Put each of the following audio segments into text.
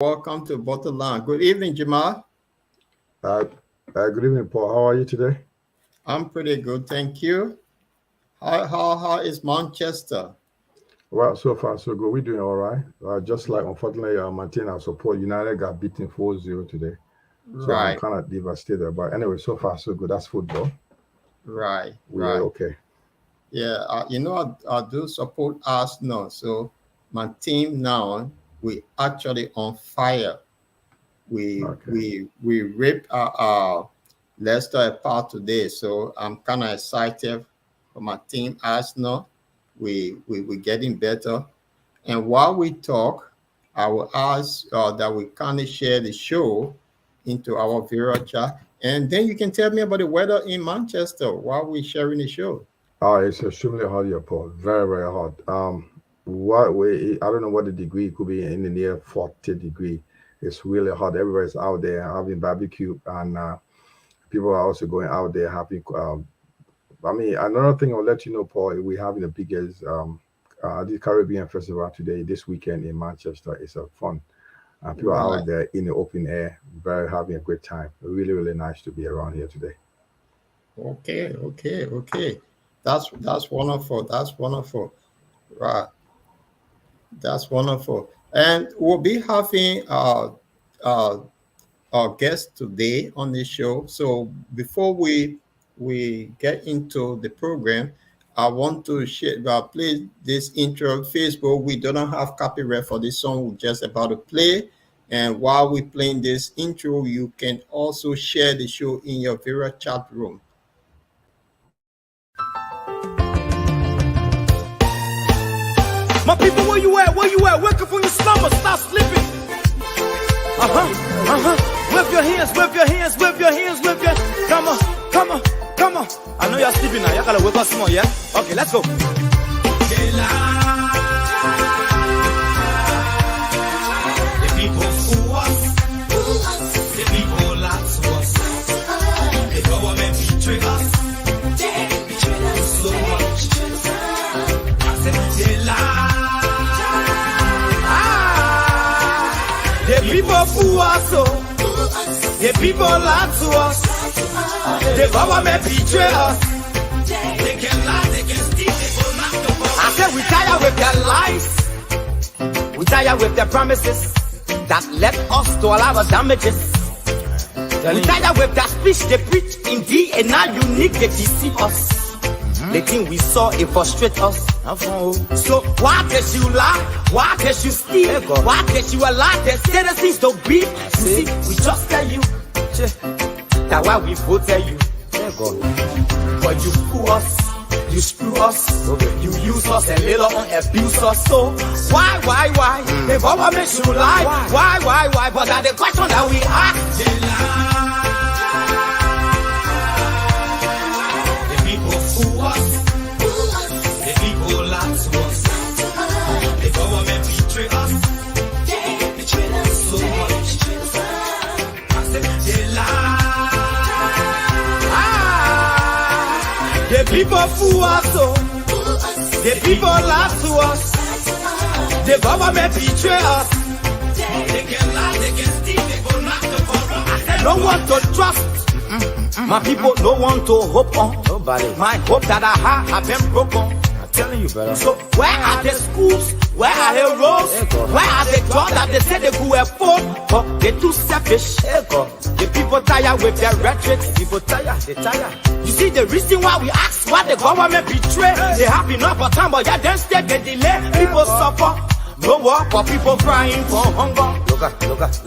Welcome to Bottom. Good evening, Jamal. Good evening, Paul. How are you today? I'm pretty good, thank you. How is Manchester? Well, so far so good. We're doing all right. Just like, unfortunately, maintain our support. United got beaten 4-0 today. So I'm Right, kind of devastated. But anyway, so far so good. That's football. right. We're okay. Yeah, I do support Arsenal. So my team now, we actually on fire. We ripped our Leicester apart today. So I'm kind of excited for my team Arsenal. We're getting better. And while we talk, I will ask that we kindly share the show into our viewer chat. And then you can tell me about the weather in Manchester while we're sharing the show. It's extremely hot here, Paul. Very, very hot. I don't know what the degree. It could be in the near 40 degree. It's really hot. Everybody's out there having barbecue, and people are also going out there having. Another thing I'll let you know, Paul, we're having the biggest the Caribbean Festival today, this weekend in Manchester. It's a fun. People are out there in the open air, very having a great time. Really, really nice to be around here today. Okay. That's wonderful. That's wonderful. Right. That's wonderful. And we'll be having our guest today on the show. So before we get into the program, I want to share play this intro. Facebook, we don't have copyright for this song. We're just about to play. And while we're playing this intro, you can also share the show in your Vera chat room. My people, where you at? Where you at? Wake up from your slumber, stop sleeping. Whip your hands, whip your hands, whip your hands, whip your. Come on. I know you're sleeping now. Y'all gotta wake up some more, yeah? Okay, let's go. The people fool us. The people lie to us. The government betray us. So much. I said they lie. The people fool us, the people lie to us. The government betray us. They can lie, they can steal, they will not go. I said we tired with their lies. We tired with their promises that led us to all our damages. We tired with their speech they preach in DNA unique, they deceive us. The thing we saw, it frustrate us. So why did you lie? Why did you steal? Why did you allow the citizens to be? You see, we just tell you that why we voted you. But you fool us, you screw us, you use us and later on abuse us. So why? The government should lie. Why? But that's the question that we ask. They lie. The people fool us. The people lie to us. The government betray us. They betray us so much. I said they lie. The people fool us, the people lie to us. The government betray us. They can lie, they can steal, they go knock the corrupt. I said no one to trust. My people, no one to hope on. Nobody. My hope that I have been broken. I'm telling you, brother. So where are the schools? Where are the roads? Where are the jobs that they said they could afford? But they're too selfish. The people tired with their rhetoric. People tired, they tired. You see the reason why we ask why the government betray. They have enough of time, but yeah, then stay they delay. People suffer. No work for people crying for hunger. Look at.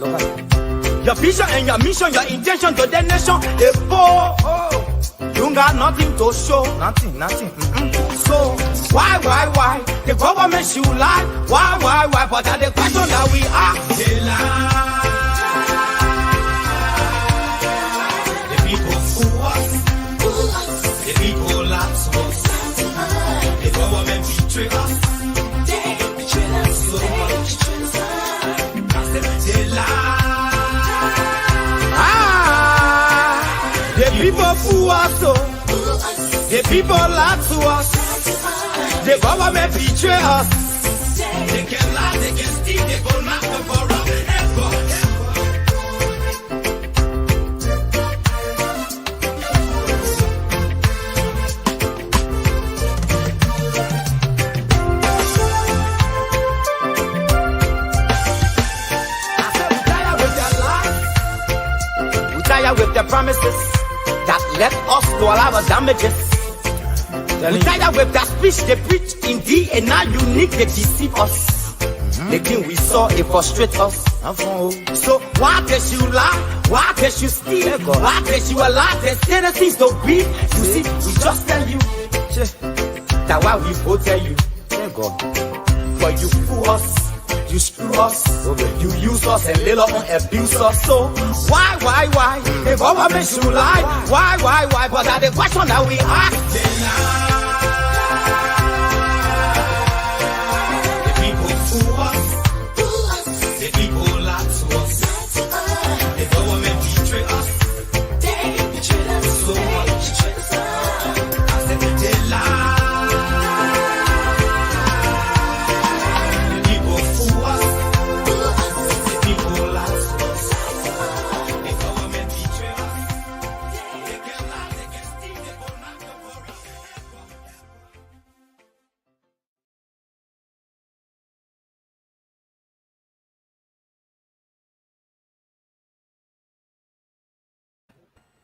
Your vision and your mission, your intention to the nation, they poor. You got nothing to show. Nothing. So why? The government should lie. Why? But that's the question that we ask. They lie. The people fool us. The people lie to us. The government betray us. They betray us so much. I said they lie. The people fool us. The people lie to us. The government betray us. They can lie, they can steal, they go knock the corrupt. promises that let us to all our damages. We tired with that speech they preach in thee, and now you need they deceive us. The thing we saw, it frustrates us. So why can't you lie? Why can't you steal? Why can't you allow the citizens to be? You see, we just tell you that why we both tell you. But you fool us, you screw us, you use us and later on abuse us. So why? The government should lie. Why? But that's the question that we ask.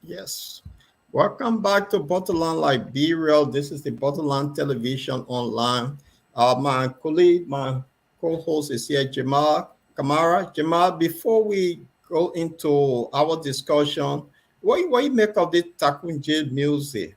Yes. Welcome back to Bottomland Liberia. This is the Bottomland Television Online. My colleague, my co-host is here, Jamal Kamara. Jamal, before we go into our discussion, what you make of the Takunje music?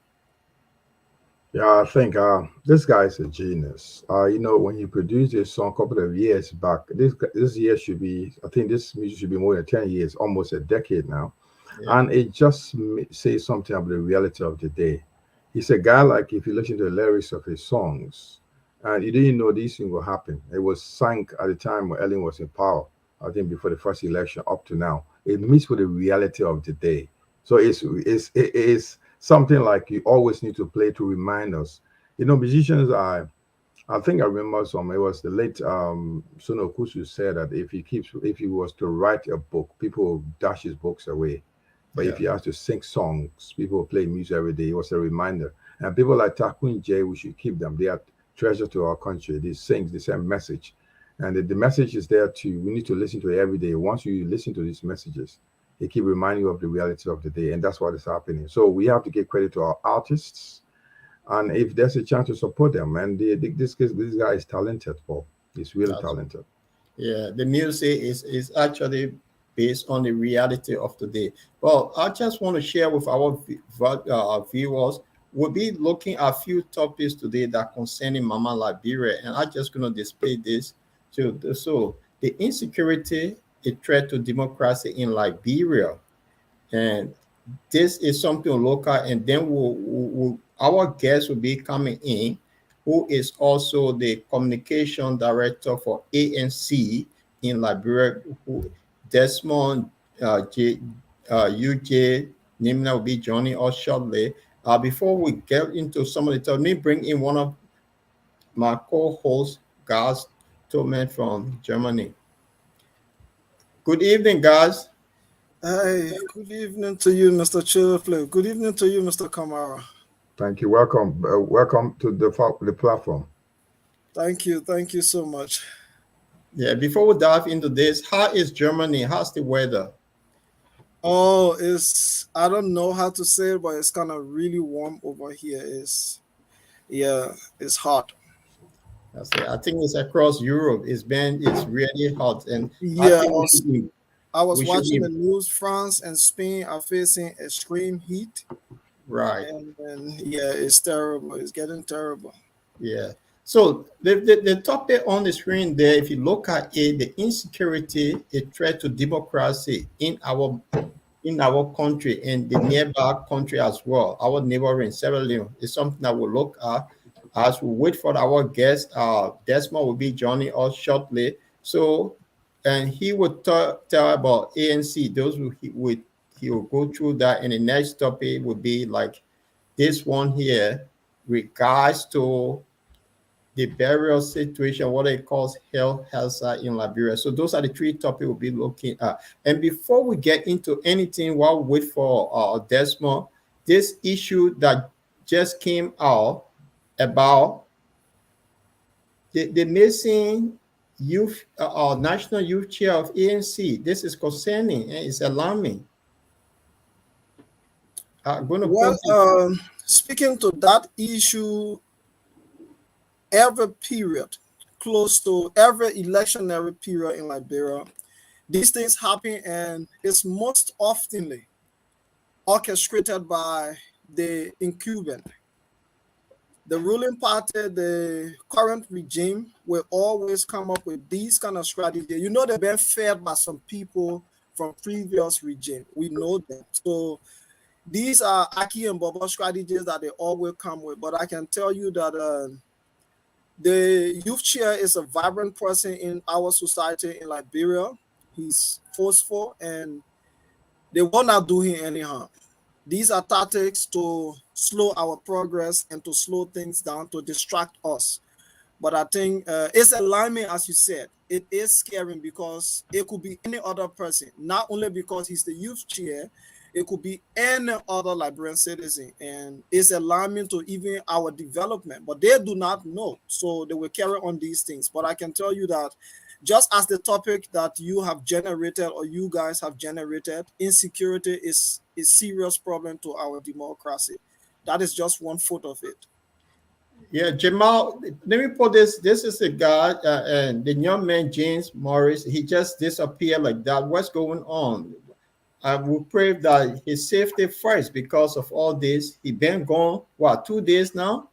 Yeah, I think this guy is a genius. When he produced this song a couple of years back, this year should be, I think this music should be more than 10 years, almost a decade now. Yeah. And it just says something about the reality of the day. He's a guy, like, if you listen to the lyrics of his songs, and you didn't know these things will happen. It was sung at the time when Ellen was in power, I think before the first election up to now. It meets with the reality of the day. So it is something like you always need to play to remind us. Musicians I think I remember it was the late Sono Kusu said that if he was to write a book, people will dash his books away. But if he has to sing songs, people will play music every day. It was a reminder. And people like Takwin J, we should keep them. They are treasure to our country. They sing the same message. And the message is there too. We need to listen to it every day. Once you listen to these messages, they keep reminding you of the reality of the day. And that's what is happening. So we have to give credit to our artists. And if there's a chance to support them, and this guy is talented, Paul. He's really talented. Yeah, the music is actually based on the reality of today. Well, I just want to share with our viewers, we'll be looking at a few topics today that concerning Mama Liberia, and I'm just going to display this. So the insecurity, a threat to democracy in Liberia, and this is something local, and then our guest will be coming in, who is also the communication director for ANC in Liberia, Desmond UJ Nimna will be joining us shortly. Before we get into some of the talk, let me bring in one of my co-hosts, Gaz Toman from Germany. Good evening, guys. Hey, good evening to you, Mr. Chillflip. Good evening to you, Mr. Kamara. Thank you. Welcome. Welcome to the platform. Thank you so much. Yeah, before we dive into this, how is Germany? How's the weather? Oh, I don't know how to say it, but it's kind of really warm over here. It's hot. I think it's across Europe. It's really hot. And yeah, I was watching the news. France and Spain are facing extreme heat. Right. And it's terrible. It's getting terrible. Yeah. So the topic on the screen there, if you look at it, the insecurity, a threat to democracy in our country and the nearby country as well. Our neighboring Sierra Leone is something that we'll look at as we wait for our guest. Desmond will be joining us shortly. So, and he will tell about ANC. He will go through that, and the next topic will be like this one here, regards to the burial situation, what it calls health hazard in Liberia. So those are the three topics we'll be looking at. And before we get into anything, while we wait for Desmond, this issue that just came out about the missing youth, national youth chair of ANC. This is concerning and it's alarming. I'm going to Well, put it. speaking to that issue, every period, close to every electionary period in Liberia, these things happen, and it's most oftenly orchestrated by the incumbent. The ruling party, the current regime, will always come up with these kind of strategies. You know, they've been fed by some people from previous regime. We know that. So these are Aki and Bobo strategies that they always come with. But I can tell you that the youth chair is a vibrant person in our society in Liberia. He's forceful and they will not do him any harm. These are tactics to slow our progress and to slow things down, to distract us. But I think it's alarming, as you said. It is scary because it could be any other person, not only because he's the youth chair, it could be any other Liberian citizen. And it's alarming to even our development, but they do not know. So they will carry on these things. But I can tell you that just as the topic that you have generated or you guys have generated, insecurity is a serious problem to our democracy. That is just one foot of it. Yeah, Jamal, let me put this. This is a guy, and the young man, James Morris, he just disappeared like that. What's going on? I will pray that his safety first because of all this. He been gone, what, 2 days now?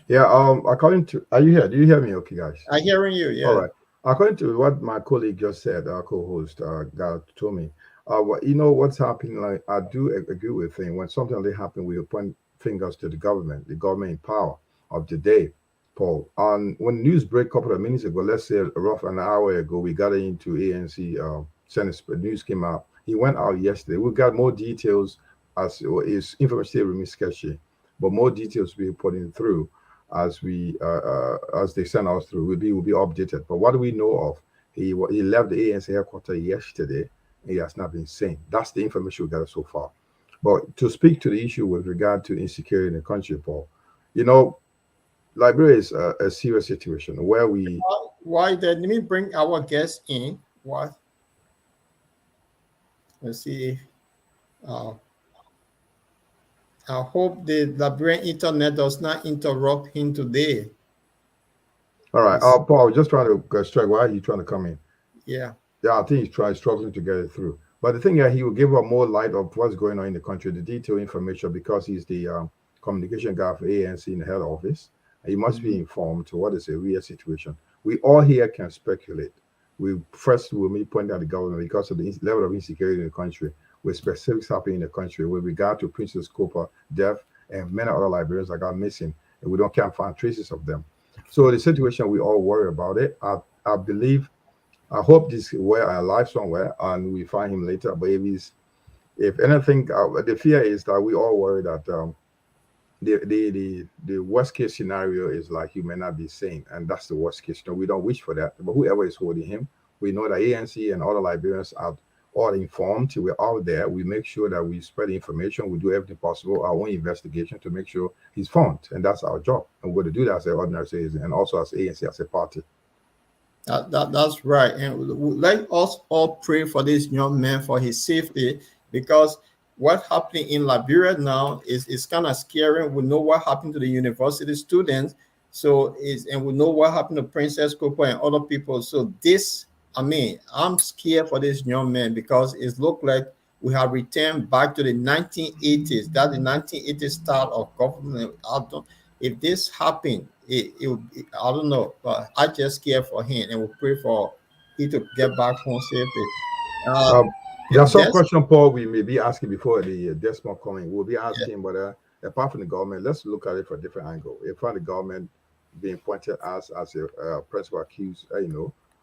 Yeah, according to, are you here? Do you hear me okay, guys? I'm hearing you, All yeah. right. According to what my colleague just said, our co-host, God told me, what's happening, like, I do agree with him. When something like that happens, we point fingers to the government in power of the day, Paul. When news break a couple of minutes ago, let's say rough an hour ago, we got into ANC, Senate news came out. He went out yesterday. We got more details as his information still remains sketchy, but more details will be putting through as they send us through. Will be updated. But what do we know of? He left the ANC headquarters yesterday. He has not been seen. That's the information we got so far. But to speak to the issue with regard to insecurity in the country, Paul, you know, Liberia is a serious situation where we. Why then? Let me bring our guest in. What? Let's see. Uh, I hope the Liberian internet does not interrupt him today. All right, Let's, Paul, just trying to strike. Why are you trying to come in? yeah. Yeah, I think he's struggling to get it through. But the thing is, he will give up more light of what's going on in the country, the detailed information, because he's the communication guy for ANC in the head office. He must be informed to what is a real situation. We all here can speculate. We first will may point out the government because of the level of insecurity in the country, with specifics happening in the country with regard to Princess Cooper death and many other Liberians that got missing, and we can't find traces of them. So the situation, we all worry about it. I believe, I hope this where I alive somewhere and we find him later. But if anything, the fear is that we all worry that the worst case scenario is like he may not be sane, and that's the worst case. We don't wish for that. But whoever is holding him, we know that ANC and other Liberians are all informed. We're out there. We make sure that we spread the information. We do everything possible, our own investigation to make sure he's found, and that's our job. And we're going to do that as an ordinary citizen and also as ANC as a party. That's right. And let us all pray for this young man for his safety, because what's happening in Liberia now is kind of scary. We know what happened to the university students. And we know what happened to Princess Cooper and other people. So I'm scared for this young man because it looked like we have returned back to the 1980s. That the 1980s start of government. If this happened, I don't know, but I just care for him and we pray for he to get back home safely. Uh, Um, there are some that's questions, Paul, we may be asking before the Desmond coming. We'll be yeah, asking, but apart from the government, let's look at it from a different angle. In front of the government being pointed as a principal accused,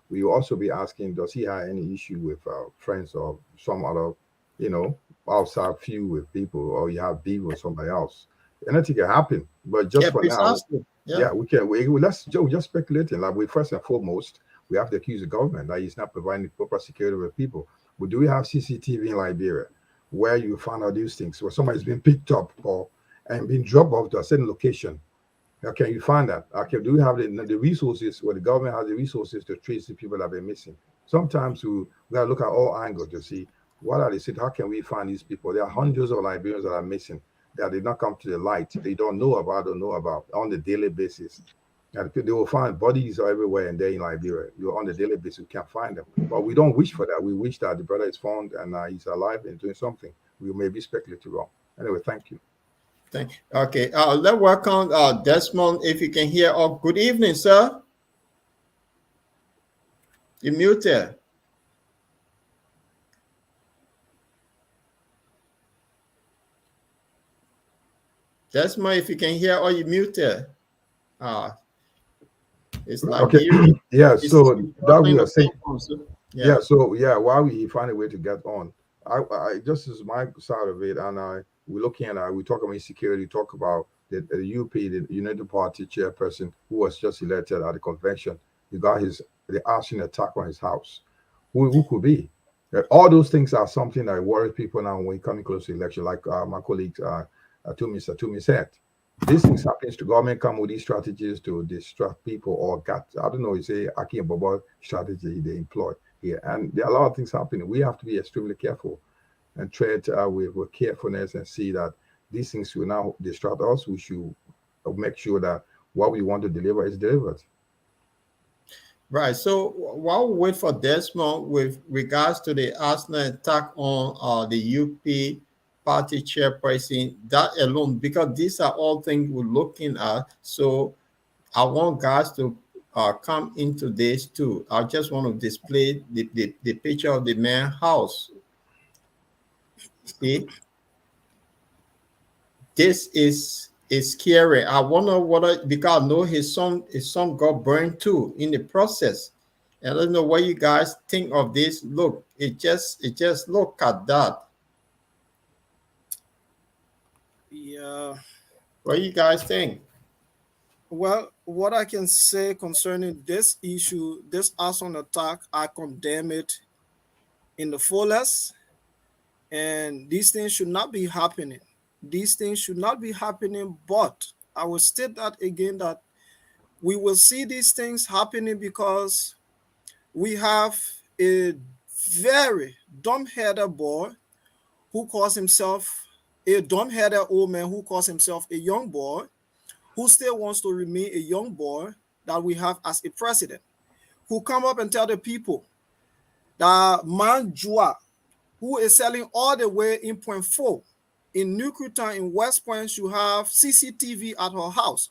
we will also be asking, does he have any issue with friends or some other, you know, outside feud with people, or you have beef with somebody else? Anything can happen, but just for now, precisely. Yeah. yeah, we're just speculating. Like, we first and foremost, we have to accuse the government that he's not providing proper security with people. But do we have CCTV in Liberia where you find out these things, where somebody's been picked up or and been dropped off to a certain location? Okay, you find that. Okay, do we have the resources where the government has the resources to trace the people that have been missing? Sometimes we gotta look at all angles to see What are they saying? How can we find these people? There are hundreds of Liberians that are missing that did not come to the light. They don't know about on the daily basis. And they will find bodies everywhere and there in Liberia. You're on the daily basis, you can't find them. But we don't wish for that. We wish that the brother is found and he's alive and doing something. We may be speculative wrong. Anyway, thank you. Okay, let's welcome Desmond, if you can hear. Oh, good evening, sir. You're muted. Desmond, if you can hear, or you muted. It's like okay. Yeah, so that we are saying. Yeah. So while we find a way to get on, I just is my side of it, and we're looking at we talk about insecurity, talk about the UP, the United Party chairperson who was just elected at the convention. He got the arson attack on his house. Who could be? All those things are something that worries people now when coming close to election, like my colleague Tumi said. These things happens to government come with these strategies to distract people or I don't know, you say Aki and Bobo strategy they employ here. And there are a lot of things happening. We have to be extremely careful and tread with carefulness and see that these things will now distract us. We should make sure that what we want to deliver is delivered. Right. So while we wait for Desmond with regards to the arsenal attack on the UP party chairperson, that alone, because these are all things we're looking at. So I want guys to come into this too. I just want to display the picture of the man's house. See, this is scary. I wonder because I know his son got burned too in the process. I don't know what you guys think of this. Look, it just look at that. Yeah. What do you guys think? Well, what I can say concerning this issue, this arson attack, I condemn it in the fullest. And these things should not be happening. These things should not be happening, but I will state that again, that we will see these things happening because we have a very dumb-headed boy who calls himself a dumb-headed old man who calls himself a young boy, who still wants to remain a young boy that we have as a president, who come up and tell the people that Manjua, who is selling all the way in Point 4 in New Cruton in West Point, you have CCTV at her house,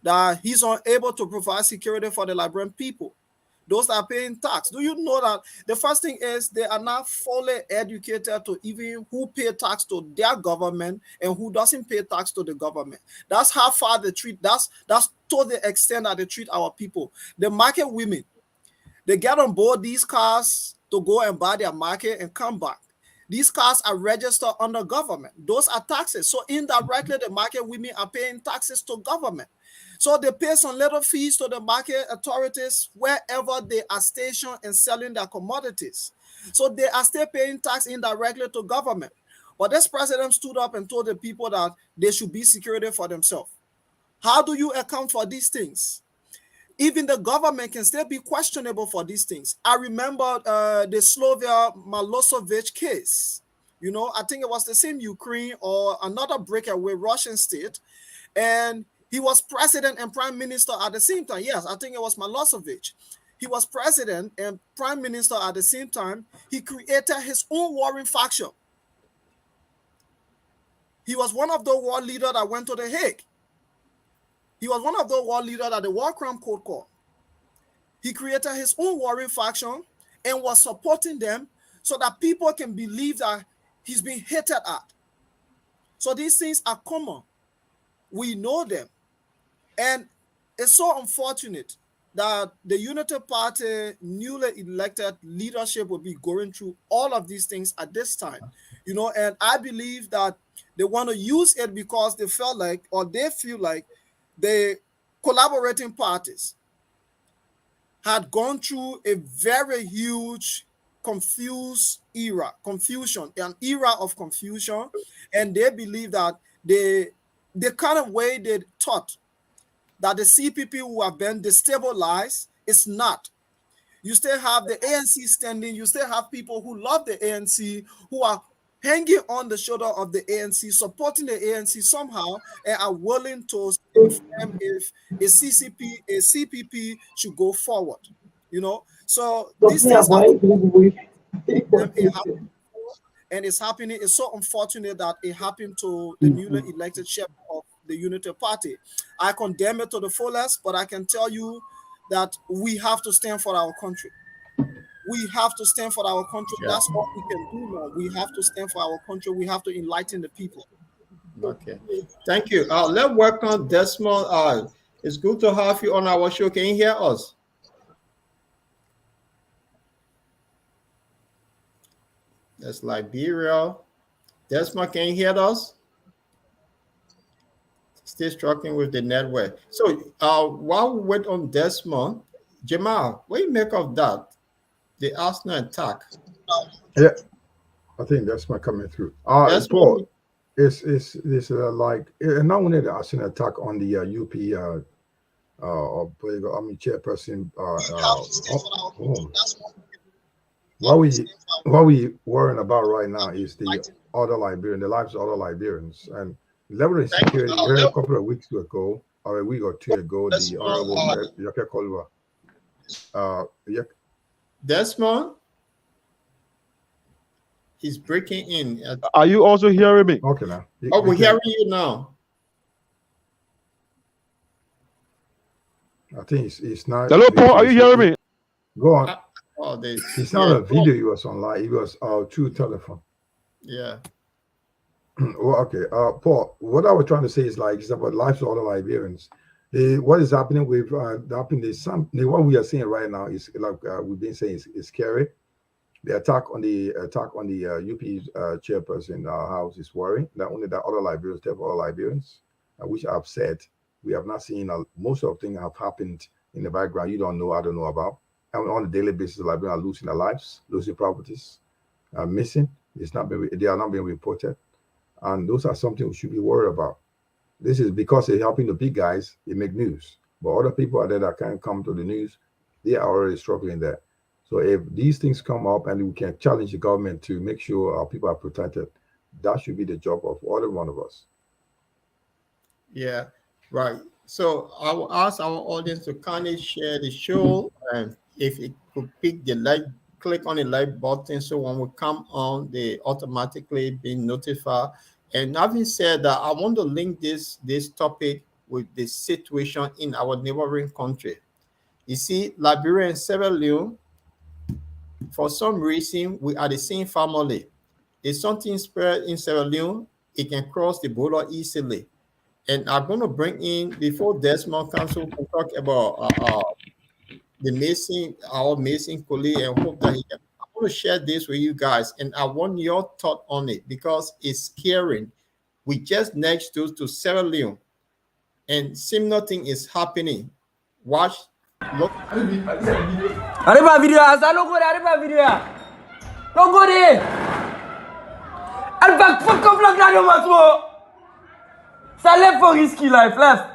that he's unable to provide security for the Liberian people. Those that are paying tax. Do you know that the first thing is they are not fully educated to even who pay tax to their government and who doesn't pay tax to the government. That's how far they treat, that's to the extent that they treat our people. The market women, they get on board these cars to go and buy their market and come back. These cars are registered under government. Those are taxes. So indirectly, the market women are paying taxes to government. So they pay some little fees to the market authorities wherever they are stationed and selling their commodities. So they are still paying tax indirectly to government. But this president stood up and told the people that they should be security for themselves. How do you account for these things? Even the government can still be questionable for these things. I remember the Slovia Milosevic case. You know, I think it was the same Ukraine or another breakaway Russian state. And he was president and prime minister at the same time. Yes, I think it was Milosevic. He was president and prime minister at the same time. He created his own warring faction. He was one of the war leaders that went to The Hague. He was one of the war leaders that the War Crime Court called. He created his own warring faction and was supporting them so that people can believe that he's being hated at. So these things are common. We know them. And it's so unfortunate that the Unity Party newly elected leadership will be going through all of these things at this time. You know, and I believe that they want to use it because they felt like, or they feel like, the collaborating parties had gone through a very huge an era of confusion, and they believe that the kind of way they thought that the CPP would have been destabilized is not. You still have the ANC standing. You still have people who love the ANC, who are hanging on the shoulder of the ANC, supporting the ANC somehow, and are willing to stand firm if a CPP should go forward. You know, so these things have them and it's happening. It's so unfortunate that it happened to the newly elected chairman of the Unity Party. I condemn it to the fullest, but I can tell you that we have to stand for our country. We have to stand for our country. Yeah. That's all we can do now. We have to stand for our country. We have to enlighten the people. Okay. Thank you. Let's welcome Desmond. It's good to have you on our show. Can you hear us? That's Liberia. Desmond, can you hear us? Still struggling with the network. So while we wait on Desmond, Jamal, what do you make of that? The Arsenal attack. Yeah, I think that's my coming through. Paul, it's like not only the Arsenal attack on the UP chairperson. What we worrying about right now is the other Liberian, the lives of other Liberians, and level of insecurity. You heard a couple of weeks ago, or a week or two ago, the Honorable Yaka Kolwa. Desmond, he's breaking in. Are you also hearing me? Okay, now. We're hearing you now. I think it's not. Hello, Paul. Are you hearing me? Go on. It's not a video you was online. It was through telephone. Yeah. Well, okay. Paul, what I was trying to say is it's about lives of other Liberians. What is happening with what we are seeing right now is like we've been saying is scary. The attack on the UP chairperson house is worrying. Not only that, other Liberians, there are other Liberians, which I've said we have not seen. Most of the things have happened in the background. You don't know, I don't know about. And on a daily basis, Liberians are losing their lives, losing properties, missing. They are not being reported, and those are something we should be worried about. This is because they're helping the big guys. They make news, but other people out there that can't come to the news, they are already struggling there. So if these things come up and we can challenge the government to make sure our people are protected, that should be the job of every one of us. Yeah, right. So I will ask our audience to kindly share the show, and if it could pick the like, click on the like button, so when we come on, they automatically be notified. And having said that, I want to link this topic with the situation in our neighboring country. You see, Liberia and Sierra Leone, for some reason, we are the same family. If something spread in Sierra Leone, it can cross the border easily. And I'm going to bring in, before Desmond Council can talk about our Mason colleague, and hope that he can. I want to share this with you guys, and I want your thought on it because it's scary. We just next to Sierra Leone, and similar thing is happening. Watch. Look. Arriba video, asa no go arriba video. No go there. Al back fuck up like radio matmo. Ça left for risky life, left.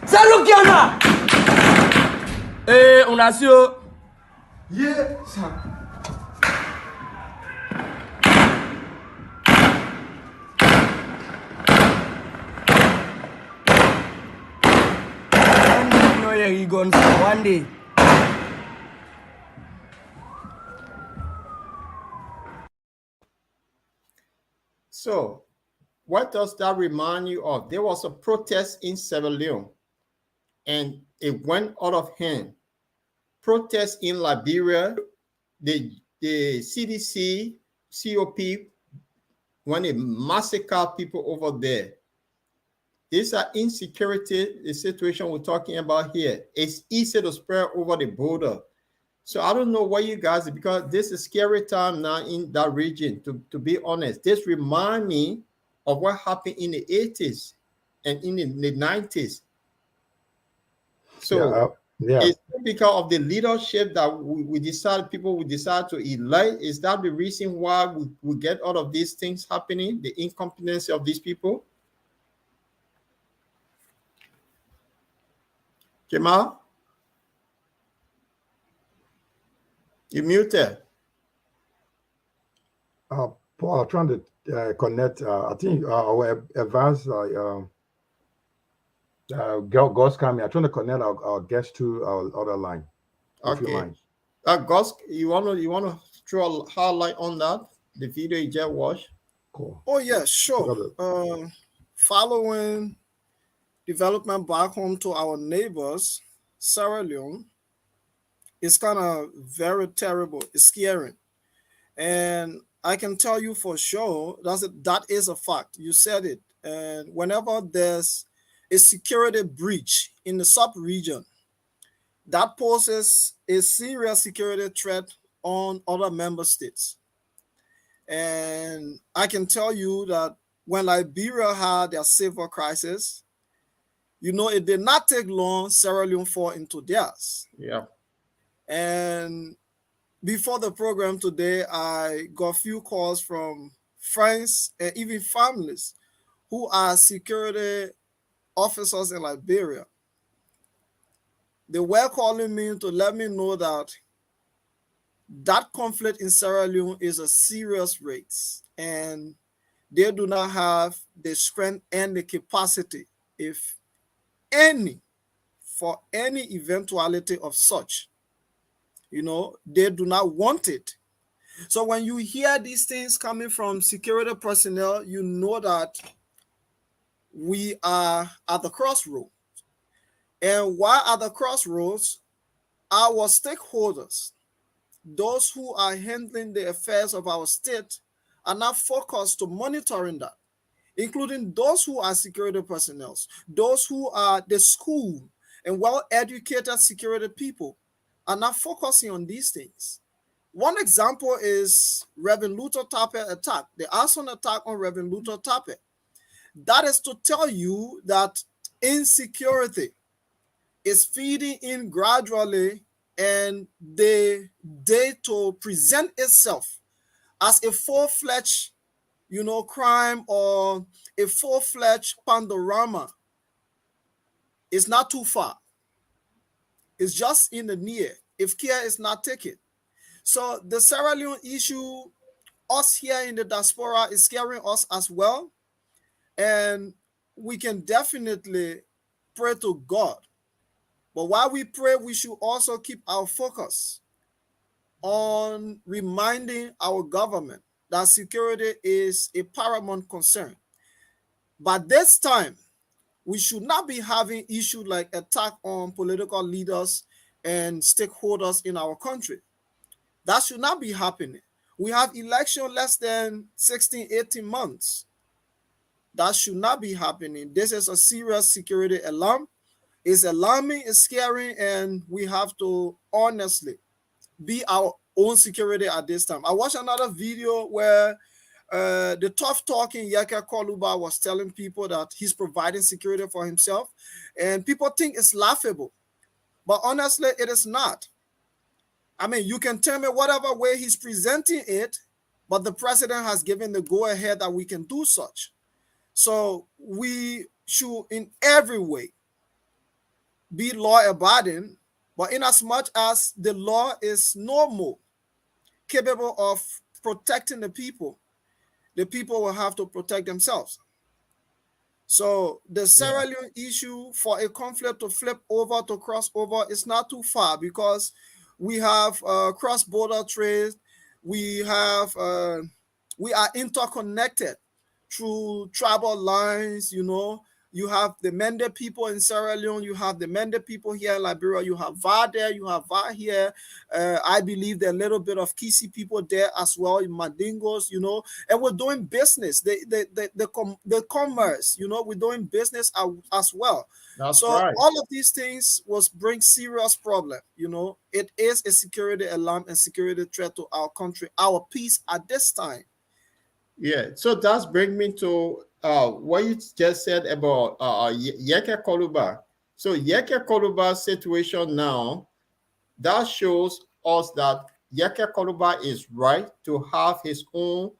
Salut Kiana. On a su. Yeah. He gone one day. So, what does that remind you of? There was a protest in Sierra Leone, and it went out of hand. Protest in Liberia, the CDC, COP, when they massacre people over there. These are insecurity, the situation we're talking about here. It's easy to spread over the border. So I don't know what you guys, because this is scary time now in that region, to be honest. This reminds me of what happened in the 80s and in the 90s. So it's because of the leadership that we decide to elect. Is that the reason why we get all of these things happening, the incompetence of these people? Jamal, you muted. Paul, I'm trying to connect. I think our advanced God's coming. I'm trying to connect our guest to our other line. If you Okay. mind. Gus, you wanna throw a highlight on that? The video you just watched? Cool. Oh yeah, sure. Following development back home to our neighbors, Sierra Leone, is kind of very terrible. It's scary. And I can tell you for sure that is a fact. You said it. And whenever there's a security breach in the sub-region, that poses a serious security threat on other member states. And I can tell you that when Liberia had their civil crisis, it did not take long Sierra Leone fall into theirs. Yeah. And before the program today, I got a few calls from friends and even families who are security officers in Liberia. They were calling me to let me know that conflict in Sierra Leone is a serious race, and they do not have the strength and the capacity, if any, for any eventuality of such. They do not want it. So when you hear these things coming from security personnel, you know that we are at the crossroads. And while at the crossroads, our stakeholders, those who are handling the affairs of our state, are not focused to monitoring that, including those who are security personnel, those who are the school and well-educated security people are not focusing on these things. One example is Reverend Luther Tappe attack, the arson attack on Reverend Luther Tappe. That is to tell you that insecurity is feeding in gradually, and the day to present itself as a full-fledged, crime or a full-fledged panorama is not too far. It's just in the near, if care is not taken. So the Sierra Leone issue, us here in the diaspora, is scaring us as well. And we can definitely pray to God. But while we pray, we should also keep our focus on reminding our government that security is a paramount concern. But this time, we should not be having issues like attack on political leaders and stakeholders in our country. That should not be happening. We have election less than 16, 18 months. That should not be happening. This is a serious security alarm. It's alarming, it's scary, and we have to honestly be our own security at this time. I watched another video where the tough talking Yaka Koluba was telling people that he's providing security for himself, and people think it's laughable. But honestly, it is not. I mean, you can tell me whatever way he's presenting it, but the president has given the go-ahead that we can do such. So we should in every way be law-abiding, but in as much as the law is normal, capable of protecting the people will have to protect themselves. So the Sierra Leone issue, for a conflict to flip over to cross over, is not too far, because we have cross-border trade, we are interconnected through tribal lines. You have the Mende people in Sierra Leone, you have the Mende people here in Liberia, you have Va there, you have Va here. I believe there are a little bit of Kisi people there as well, in Mandingos, and we're doing business, the commerce, we're doing business as well. That's so right. All of these things bring serious problem. It is a security alarm and security threat to our country, our peace at this time. Yeah, so that's bring me to what you just said about Yeke Koluba. So Yeke Koluba's situation now, that shows us that Yeke Koluba is right to have his own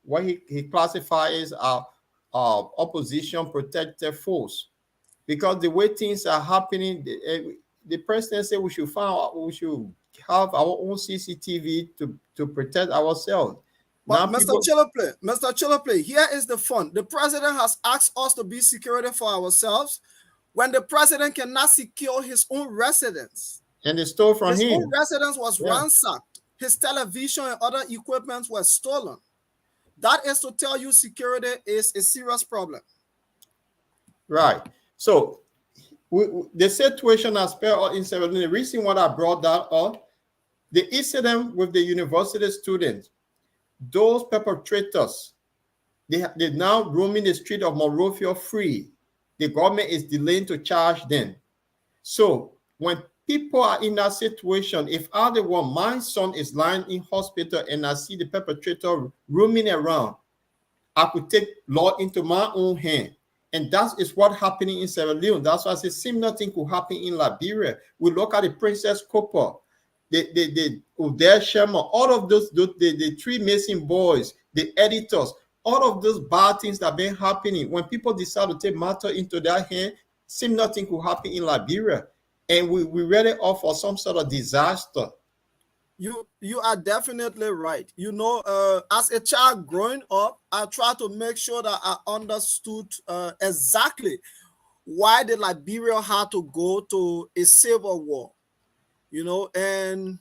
what he classifies as opposition protective force. because the way things are happening, the president said we should have our own CCTV to protect ourselves. But Now people, Mr. Chillerplay, here is the fun. The president has asked us to be security for ourselves when the president cannot secure his own residence. and they stole from His him. own residence was ransacked. His television and other equipment were stolen. That is to tell you security is a serious problem. Right. So the situation has spelled out in several. The reason why I brought that up, the incident with the university students, those perpetrators, they're now roaming the street of Monrovia free. The government is delaying to charge them. So when people are in that situation, if I the one, my son is lying in hospital and I see the perpetrator roaming around, I could take law into my own hand. And that is what happening in Sierra Leone. That's why I say similar thing could happen in Liberia. We look at the Princess Copper, the Odell Sherman, all of those, the three missing boys, the editors, all of those bad things that have been happening. When people decide to take matter into their hand, similar thing could happen in Liberia. And we really offer some sort of disaster. You are definitely right. You know, as a child growing up, I tried to make sure that I understood exactly why the Liberia had to go to a civil war. You know, and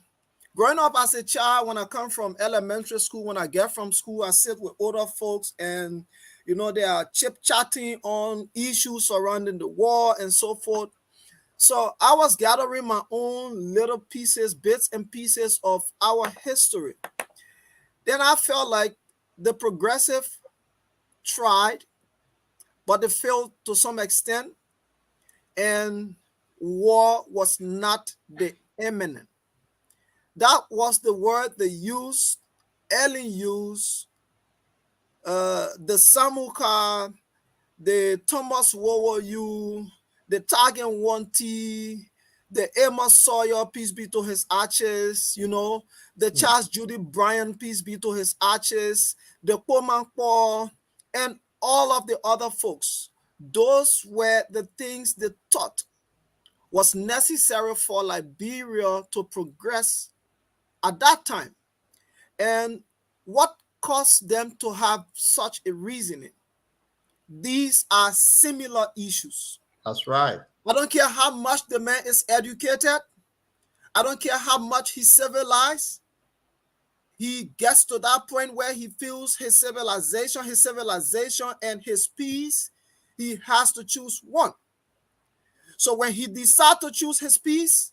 growing up as a child, when I come from elementary school, when I get from school, I sit with older folks and, you know, they are chit-chatting on issues surrounding the war and so forth. So I was gathering my own little pieces, bits and pieces of our history. Then I felt like the progressive tried, but they failed to some extent, and war was not the imminent. That was the word they used, Ellen used, the Samuka, the Thomas Wowoyu, the Tagen Wanti, the Emma Sawyer, peace be to his arches, you know, the Charles Judy Bryan, peace be to his arches, the Poman Paul, and all of the other folks. Those were the things they thought was necessary for Liberia to progress at that time. And what caused them to have such a reasoning? These are similar issues. That's right. I don't care how much the man is educated. I don't care how much he's civilized. He gets to that point where he feels his civilization and his peace, he has to choose one. So when he decides to choose his peace,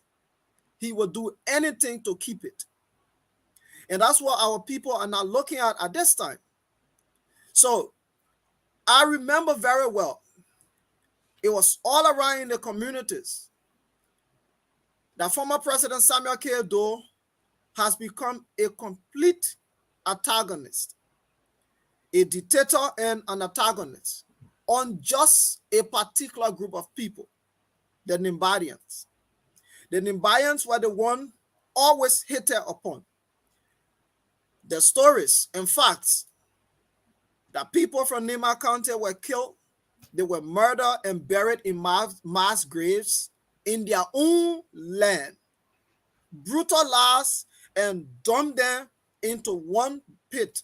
he will do anything to keep it. And that's what our people are now looking at this time. So I remember very well, it was all around in the communities that former President Samuel K. Doe has become a complete antagonist, a dictator and an antagonist on just a particular group of people, the Nimbarians. The Nimbarians were the one always hated upon. The stories and facts that people from Nima County were killed, they were murdered and buried in mass graves in their own land, brutalized and dumped them into one pit.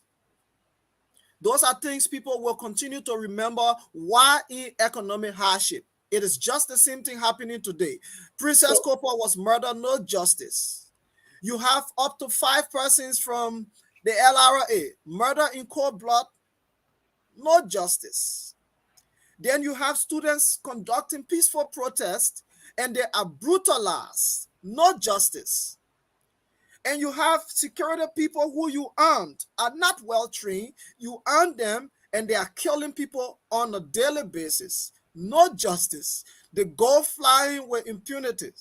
Those are things people will continue to remember while in economic hardship. It is just the same thing happening today. Princess Copper was murdered, no justice. You have up to 5 persons from the LRA murdered in cold blood, no justice. Then you have students conducting peaceful protests and they are brutalized, no justice. And you have security people who you armed are not well trained. You arm them and they are killing people on a daily basis. No justice. They go flying with impunity.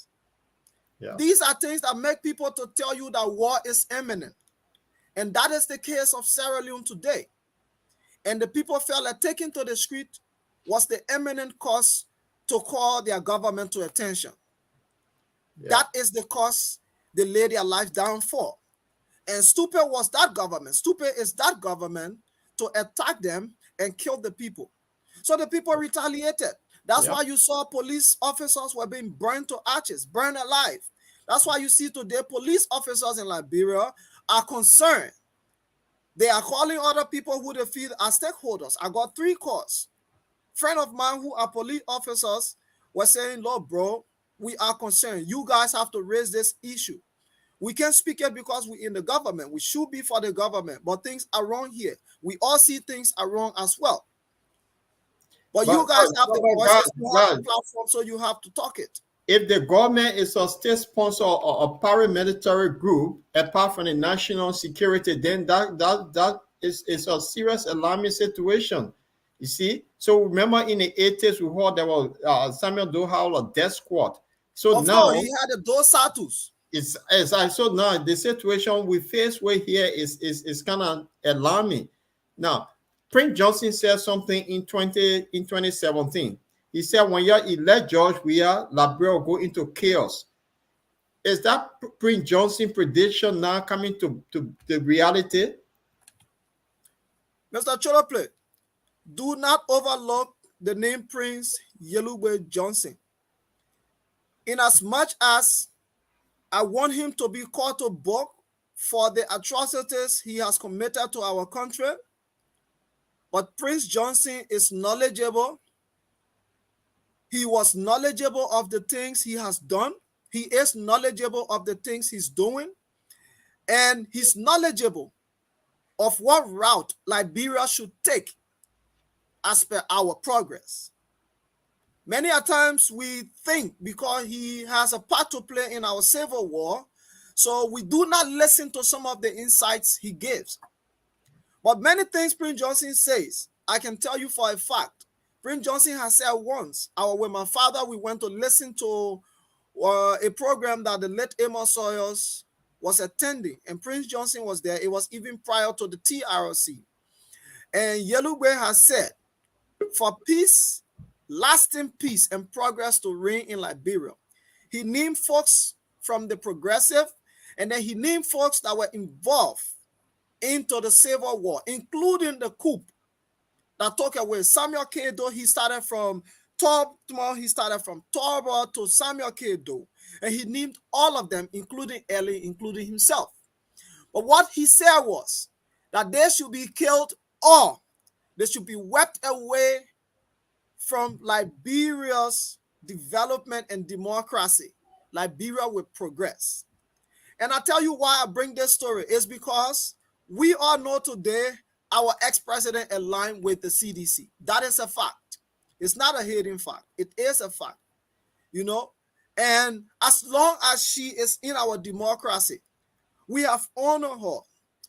Yeah. These are things that make people to tell you that war is imminent. And that is the case of Sierra Leone today. And the people felt like taking to the street was the imminent cause to call their government to attention. Yeah. That is the cause they laid their life down for. And stupid was that government. Stupid is that government to attack them and kill the people. So the people retaliated. That's why you saw police officers were being burned to ashes, burned alive. That's why you see today police officers in Liberia are concerned. They are calling other people who they feel are stakeholders. I got 3 calls. Friend of mine who are police officers were saying, "Look, bro, we are concerned. You guys have to raise this issue. We can't speak it because we're in the government. We should be for the government, but things are wrong here. We all see things are wrong as well. But you guys have the voices, you have the platform, so you have to talk it." If the government is a state sponsor or a paramilitary group, apart from the national security, then that is a serious alarming situation. You see? So remember in the 80s, we heard there was Samuel Doe a death squad. So of now course, he had the Dos Santos. So now the situation we face right here is kind of alarming. Now, Prince Johnson said something in 2017. He said, when you elect George Weah, Liberia will go into chaos. Is that Prince Johnson prediction now coming to the reality? Mr. Cholople, do not overlook the name Prince Yelugbe Johnson. In as much as I want him to be called to book for the atrocities he has committed to our country, but Prince Johnson is knowledgeable. He was knowledgeable of the things he has done. He is knowledgeable of the things he's doing. And he's knowledgeable of what route Liberia should take as per our progress. Many a times we think because he has a part to play in our civil war, so we do not listen to some of the insights he gives. But many things Prince Johnson says, I can tell you for a fact. Prince Johnson has said once, with my father, we went to listen to a program that the late Amos Sawyers was attending, and Prince Johnson was there. It was even prior to the TRC. And Yelugbe has said, for peace, lasting peace and progress to reign in Liberia, he named folks from the progressive, and then he named folks that were involved into the civil war, including the coup that took away Samuel K. Doe. He started from Torba to Samuel K. Doe, and he named all of them, including Ellie, including himself. But what he said was that they should be killed or they should be swept away from Liberia's development and democracy. Liberia will progress. And I tell you why I bring this story is because we all know today our ex-president aligned with the CDC. That is a fact. It's not a hidden fact. It is a fact, you know. And as long as she is in our democracy, we have honored her.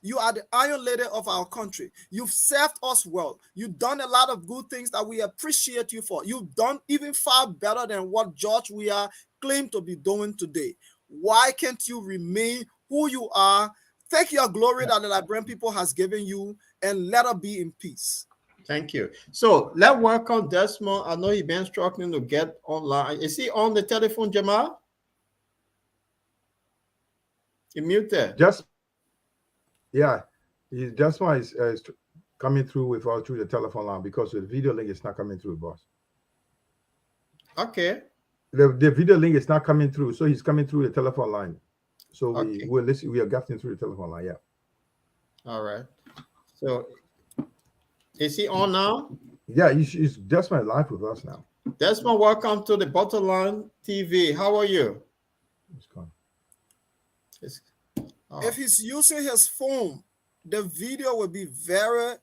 You are the Iron Lady of our country. You've served us well. You've done a lot of good things that we appreciate you for. You've done even far better than what George Weah claimed to be doing today. Why can't you remain who you are? Take your glory that the Liberian people has given you and let her be in peace. Thank you. So let's welcome Desmond. I know he's been struggling to get online. Is he on the telephone, Jamal? He muted. Desmond is coming through with us through the telephone line because the video link is not coming through, boss. Okay. The video link is not coming through, so he's coming through the telephone line. So we're listening. We are getting through the telephone line. Yeah. All right. So is he on now? Yeah, he's Desmond live with us now. Desmond, welcome to the Bottom Line TV. How are you? It's gone. If he's using his phone, the video will be very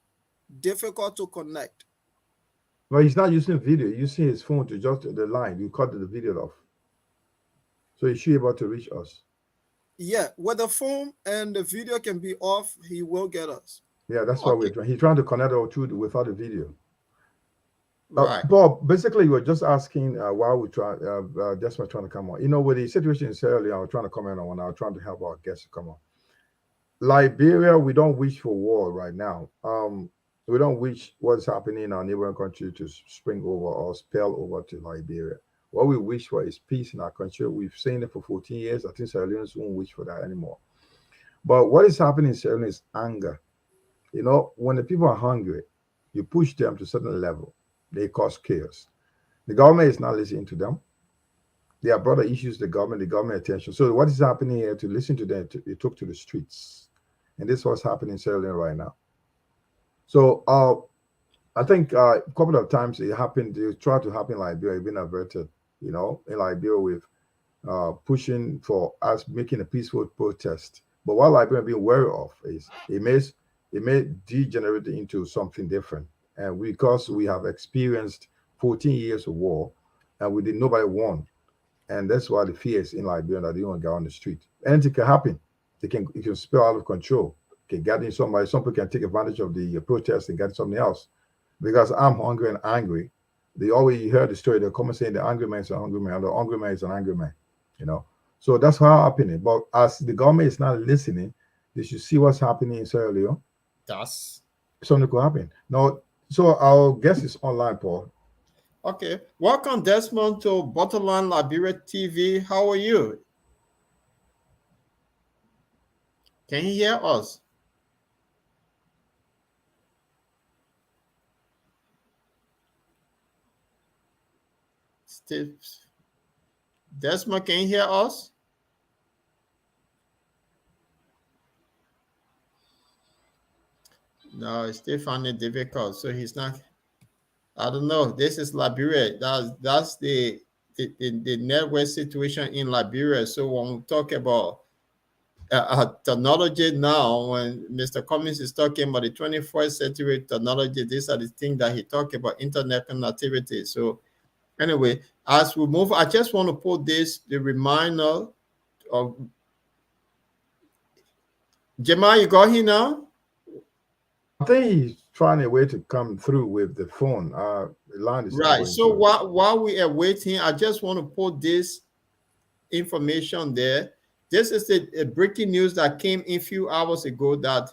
difficult to connect. Well, he's not using video. He's using his phone to just the line. You cut the video off. So he should be able to reach us. Yeah, with the phone and the video can be off, he will get us. Yeah, that's what we're trying. He's trying to connect all two without the video. Right. Bob, basically, we're just asking while we try, Desmond trying to come on. You know, with the situation in Sierra Leone, I was trying to comment on, I was trying to help our guests come on. Liberia, we don't wish for war right now. We don't wish what's happening in our neighboring country to spring over or spill over to Liberia. What we wish for is peace in our country. We've seen it for 14 years. I think Sierra Leoneans won't wish for that anymore. But what is happening in Sierra Leone is anger. You know, when the people are hungry, you push them to a certain level. They cause chaos. The government is not listening to them. They have brought the issues to the government attention. So what is happening here? To listen to them, they took to the streets, and this is what's happening in Sierra Leone right now. So I think a couple of times it happened. It tried to happen in Liberia, been averted. You know, in Liberia with pushing for us making a peaceful protest. But what Liberia being wary of is it may degenerate into something different. And because we have experienced 14 years of war, and we did nobody won, and that's why the fear is in Liberia that they don't go on the street. Anything can happen. It can spill out of control. Can get in somebody. Some people can take advantage of the protest and get something else. Because I'm hungry and angry. They always heard the story. They're coming saying the angry man is a hungry man, the hungry man is an angry man. You know, so that's how happening. But as the government is not listening, they should see what's happening in Sierra Leone. That's Something could happen. Now, so our guest is online, Paul. okay. Welcome, Desmond, to Bottomline Liberia TV. How are you? Can you hear us? Steve, Desmond, can you hear us? No, it's still finding it difficult. So he's not. I don't know. This is Liberia. That's the network situation in Liberia. So when we talk about technology now, when Mr. Cummings is talking about the 21st century technology, these are the things that he talked about, internet connectivity. So anyway, as we move, I just want to put the reminder of Jamal, you got here now? I think he's trying a way to come through with the phone. The line is Right. So while we are waiting, I just want to put this information there. This is a breaking news that came in a few hours ago that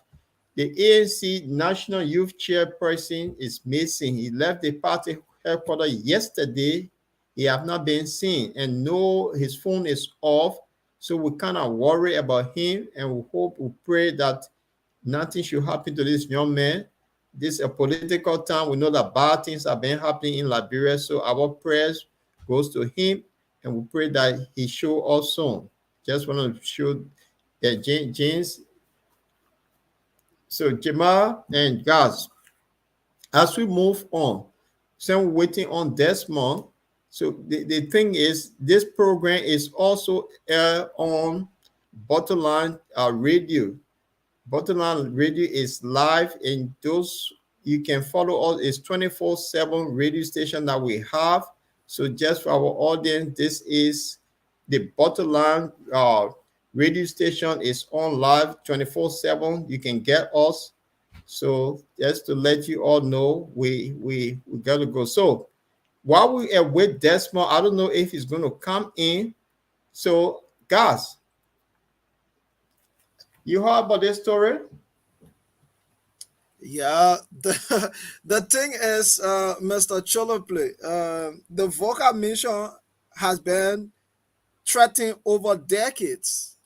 the ANC National Youth Chairperson is missing. He left the party headquarters yesterday. He have not been seen, and no, his phone is off. So we kind of worry about him, and we pray that nothing should happen to this young man. This is a political time. We know that bad things have been happening in Liberia, so our prayers goes to him, and we pray that he show us soon. Just want to show James. So Jamal and guys, as we move on, so we're waiting on Desmond. So the thing is, this program is also on Bottomline Radio. Bottomline Radio is live, and those you can follow us. It's 24/7 radio station that we have. So just for our audience, this is the Bottomline radio station is on live 24/7. You can get us. So just to let you all know, we gotta go. So while we are with Desmond, I don't know if he's going to come in. So guys, you heard about this story? Yeah, the thing is, Mr. Cholople, the Voca mission has been threatened over decades,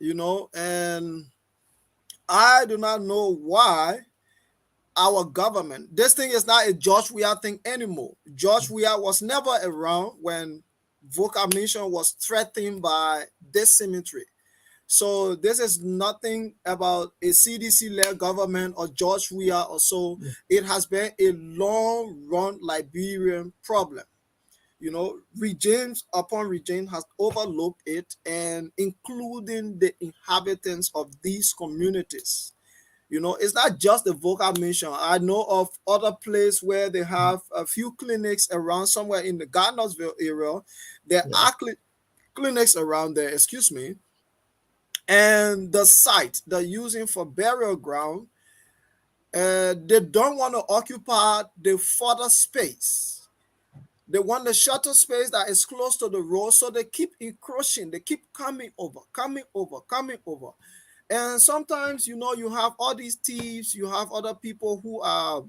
and I do not know why our government, this thing is not a George Weah thing anymore. George Weah was never around when Voca mission was threatened by this cemetery. So this is nothing about a CDC-led government or George Weah or so. It has been a long-run Liberian problem. Regimes upon regime has overlooked it, and including the inhabitants of these communities. It's not just the Vocal mission. I know of other places where they have a few clinics around somewhere in the Gardnersville area. There are clinics around there, excuse me. And the site they're using for burial ground, they don't want to occupy the further space. They want the shutter space that is close to the road, so they keep encroaching. They keep coming over. And sometimes, you have all these thieves, you have other people who are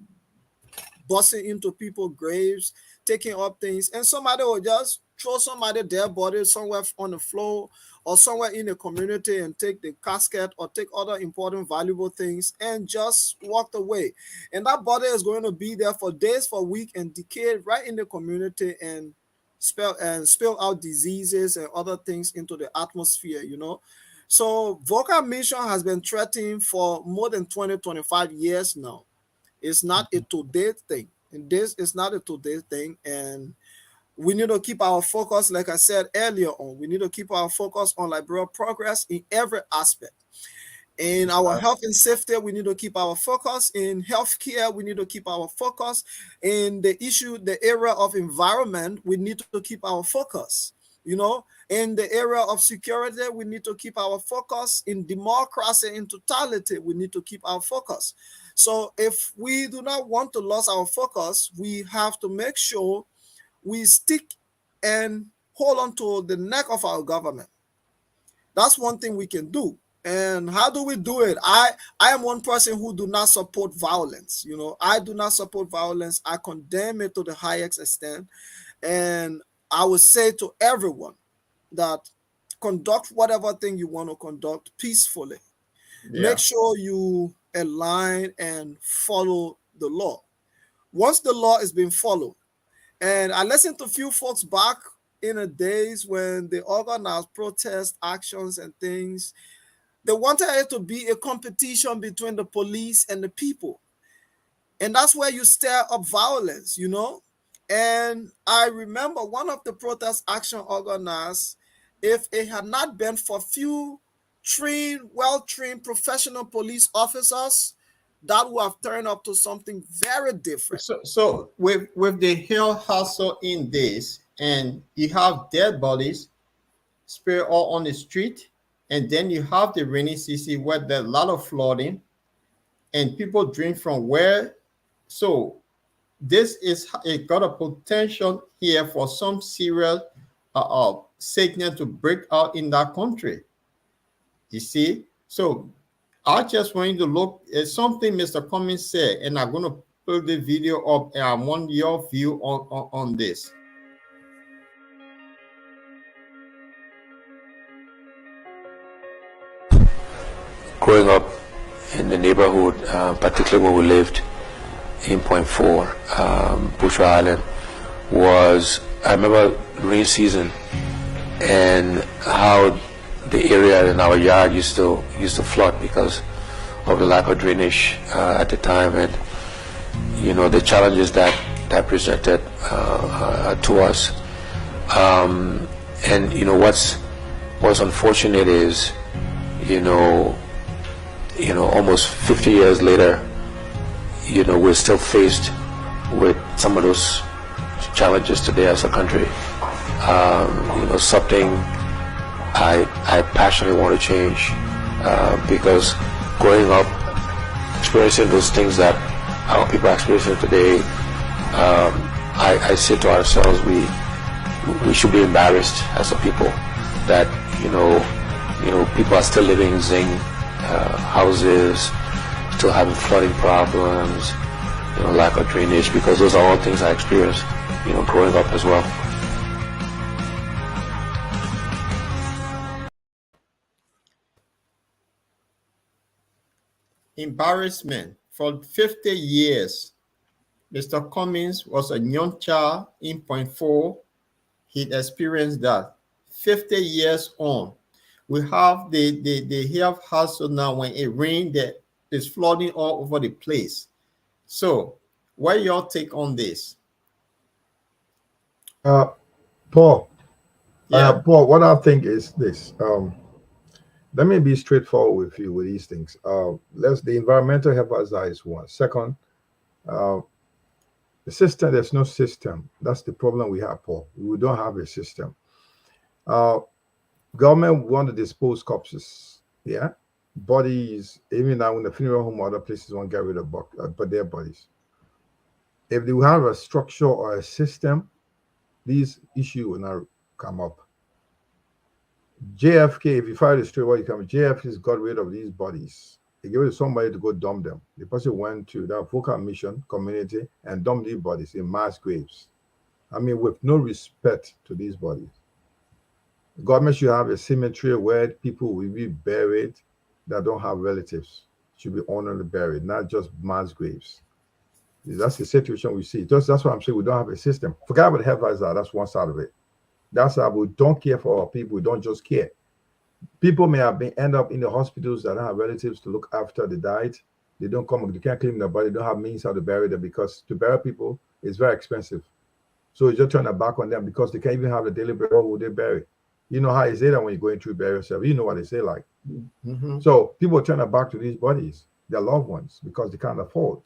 busting into people's graves, taking up things, and somebody will just throw somebody dead body somewhere on the floor or somewhere in the community and take the casket or take other important, valuable things and just walk away. And that body is going to be there for days, for weeks, and decay right in the community and spill out diseases and other things into the atmosphere, you know. So vocal mission has been threatened for more than 20, 25 years now. It's not a today thing. And this is not a today thing. And we need to keep our focus, like I said earlier on, we need to keep our focus on liberal progress in every aspect. In our health and safety, we need to keep our focus. In healthcare, we need to keep our focus. In the area of environment, we need to keep our focus. You know, in the area of security, we need to keep our focus. In democracy in totality, we need to keep our focus. So if we do not want to lose our focus, we have to make sure we stick and hold on to the neck of our government. That's one thing we can do. And how do we do it? I am one person who do not support violence. You know, I do not support violence. I condemn it to the highest extent. And I would say to everyone that conduct whatever thing you want to conduct peacefully. Yeah. Make sure you align and follow the law. Once the law is being followed, and I listened to a few folks back in the days when they organized protest actions and things. They wanted it to be a competition between the police and the people. And that's where you stir up violence, you know? And I remember one of the protest action organizers, if it had not been for few well-trained professional police officers, that would have turned up to something very different. So with the hill hustle in this, and you have dead bodies spread all on the street, and then you have the rainy season where there's a lot of flooding, and people drink from where. So this is it got a potential here for some serious sickness to break out in that country. You see, so I just want you to look at something Mr. Cummings said, and I'm going to put the video up, and I want your view on this. Growing up in the neighborhood, particularly when we lived in Point 4, Bushra Island, I remember rain season and how the area in our yard used to flood because of the lack of drainage at the time, and you know the challenges that presented to us. And you know what's unfortunate is you know almost 50 years later, you know we're still faced with some of those challenges today as a country. You know, something I passionately want to change because growing up, experiencing those things that our people are experiencing today, I say to ourselves, we should be embarrassed as a people that you know people are still living in zinc houses, still having flooding problems, you know, lack of drainage, because those are all things I experienced, you know, growing up as well. Embarrassment. For 50 years, Mr. Cummings was a young child in Point 4. He experienced that. 50 years on, we have the health hustle now. When it rains, that is flooding all over the place. So, what your take on this? Paul. Yeah. Paul, what I think is this. Let me be straightforward with you with these things. The environmental health hazard is one. Second, the system, there's no system. That's the problem we have, Paul. We don't have a system. Government want to dispose corpses, yeah? Bodies, even now in the funeral home or other places want to get rid of but their bodies. If they have a structure or a system, these issues will not come up. JFK, if you follow the story, what you come, JFK's got rid of these bodies. They gave it to somebody to go dump them. The person went to that vocal mission community and dumped these bodies in mass graves. I mean, with no respect to these bodies. The government should have a cemetery where people will be buried that don't have relatives. Should be honorably buried, not just mass graves. That's the situation we see. That's why I'm saying we don't have a system. Forget about the health hazard. That's one side of it. That's how we don't care for our people. We don't just care. People may have been end up in the hospitals that don't have relatives to look after the died. They don't come. They can't claim their body. They don't have means how to bury them because to bury people is very expensive. So you just turn their back on them because they can't even have the daily burial. What would they bury? You know how you say that when you're going through burial service. You know what they say like. So people turn their back to these bodies, their loved ones, because they can't afford.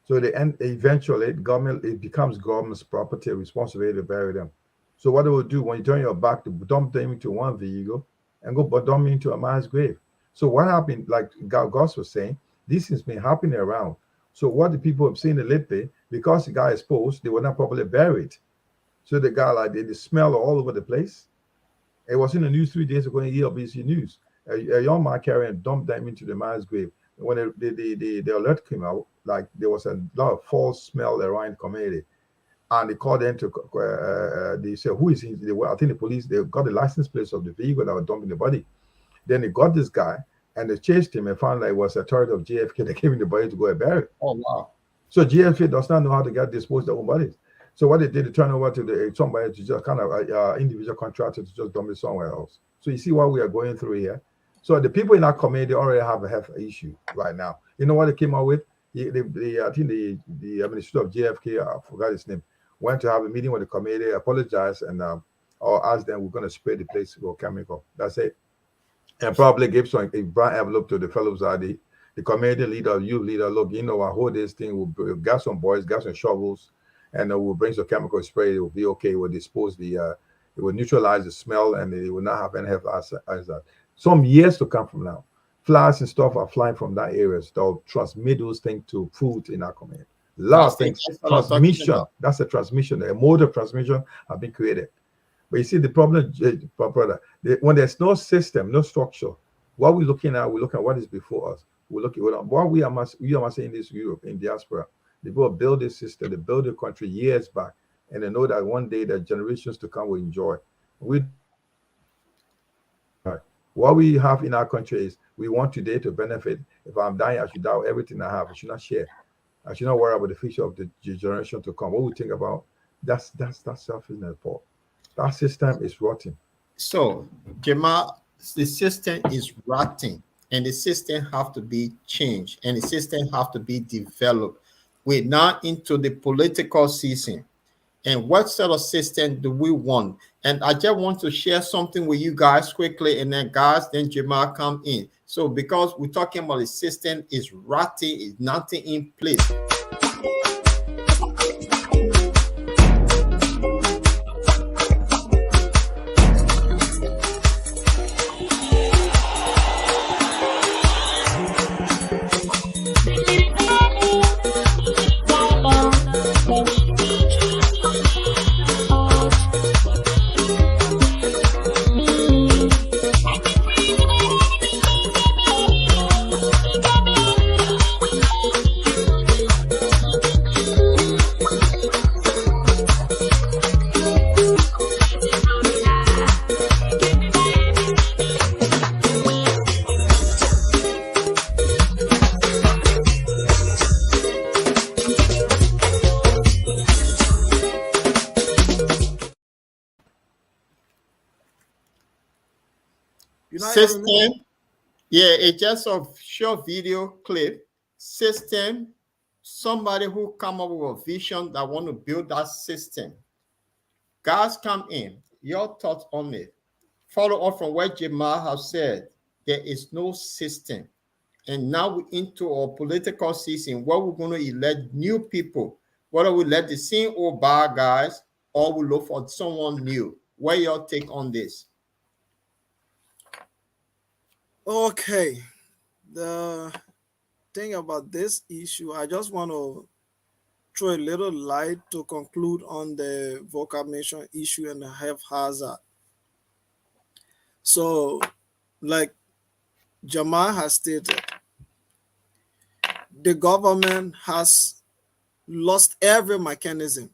So they end eventually government it becomes government's property responsibility to bury them. So what they will do when you turn your back to dump them into one vehicle and go but dump them into a mass grave. So what happened, like Gus was saying, this has been happening around. So what the people have seen in Lippe, because the guy is exposed, they were not properly buried. So the guy like they smell all over the place. It was in the news 3 days ago in ELBC News. A young man carrying dumped them into the mass grave. When the alert came out, like there was a lot of false smell around the community, and they called them to. They said, "Who is he?" I think the police they got the license plates of the vehicle that was dumping the body. Then they got this guy and they chased him and found that it was a target of JFK. They gave him the body to go and bury. Oh wow! So JFK does not know how to get dispose their own bodies. So what they did, they turn over to somebody to just kind of individual contractor to just dump it somewhere else. So you see what we are going through here. So the people in our community already have a health issue right now. You know what they came out with? I think the administrator of JFK, I forgot his name, went to have a meeting with the community, apologized, and or asked them, we're going to spray the place with chemical. That's it. And probably give some a brown envelope to the fellows at the community leader, youth leader. Look, you know, I hold this thing. We'll get some boys, get some shovels, and we'll bring some chemical spray. It will be okay. We'll dispose it will neutralize the smell, and it will not have any health as that. Some years to come from now, flies and stuff are flying from that area. So they'll transmit those things to food in our community. A lot of things. Transmission. That's a transmission. A mode of transmission have been created. But you see, the problem, brother, when there's no system, no structure, what we're looking at what is before us. We're looking at what we are saying in this Europe, in diaspora. They go build this system, they build a country years back, and they know that one day that generations to come will enjoy. What we have in our country is we want today to benefit. If I'm dying, I should die with everything I have. I should not share. I should not worry about the future of the generation to come. What we think about, that's selfishness, Paul. That system is rotten. So, Jamal, the system is rotten, and the system have to be changed, and the system have to be developed. We're now into the political season. And what sort of system do we want? And I just want to share something with you guys quickly, and then guys, then Jamal come in. So because we're talking about the system is rotten, is nothing in place. System, yeah, it's just a short video clip. System, somebody who come up with a vision that want to build that system. Guys, come in. Your thoughts on it. Follow up from what Jamal has said. There is no system. And now we're into our political season where we're going to elect new people. Whether we let the same old bad guys or we look for someone new. What your take on this? Okay, the thing about this issue, I just want to throw a little light to conclude on the vocabulation issue and the health hazard. So, like Jamal has stated, the government has lost every mechanism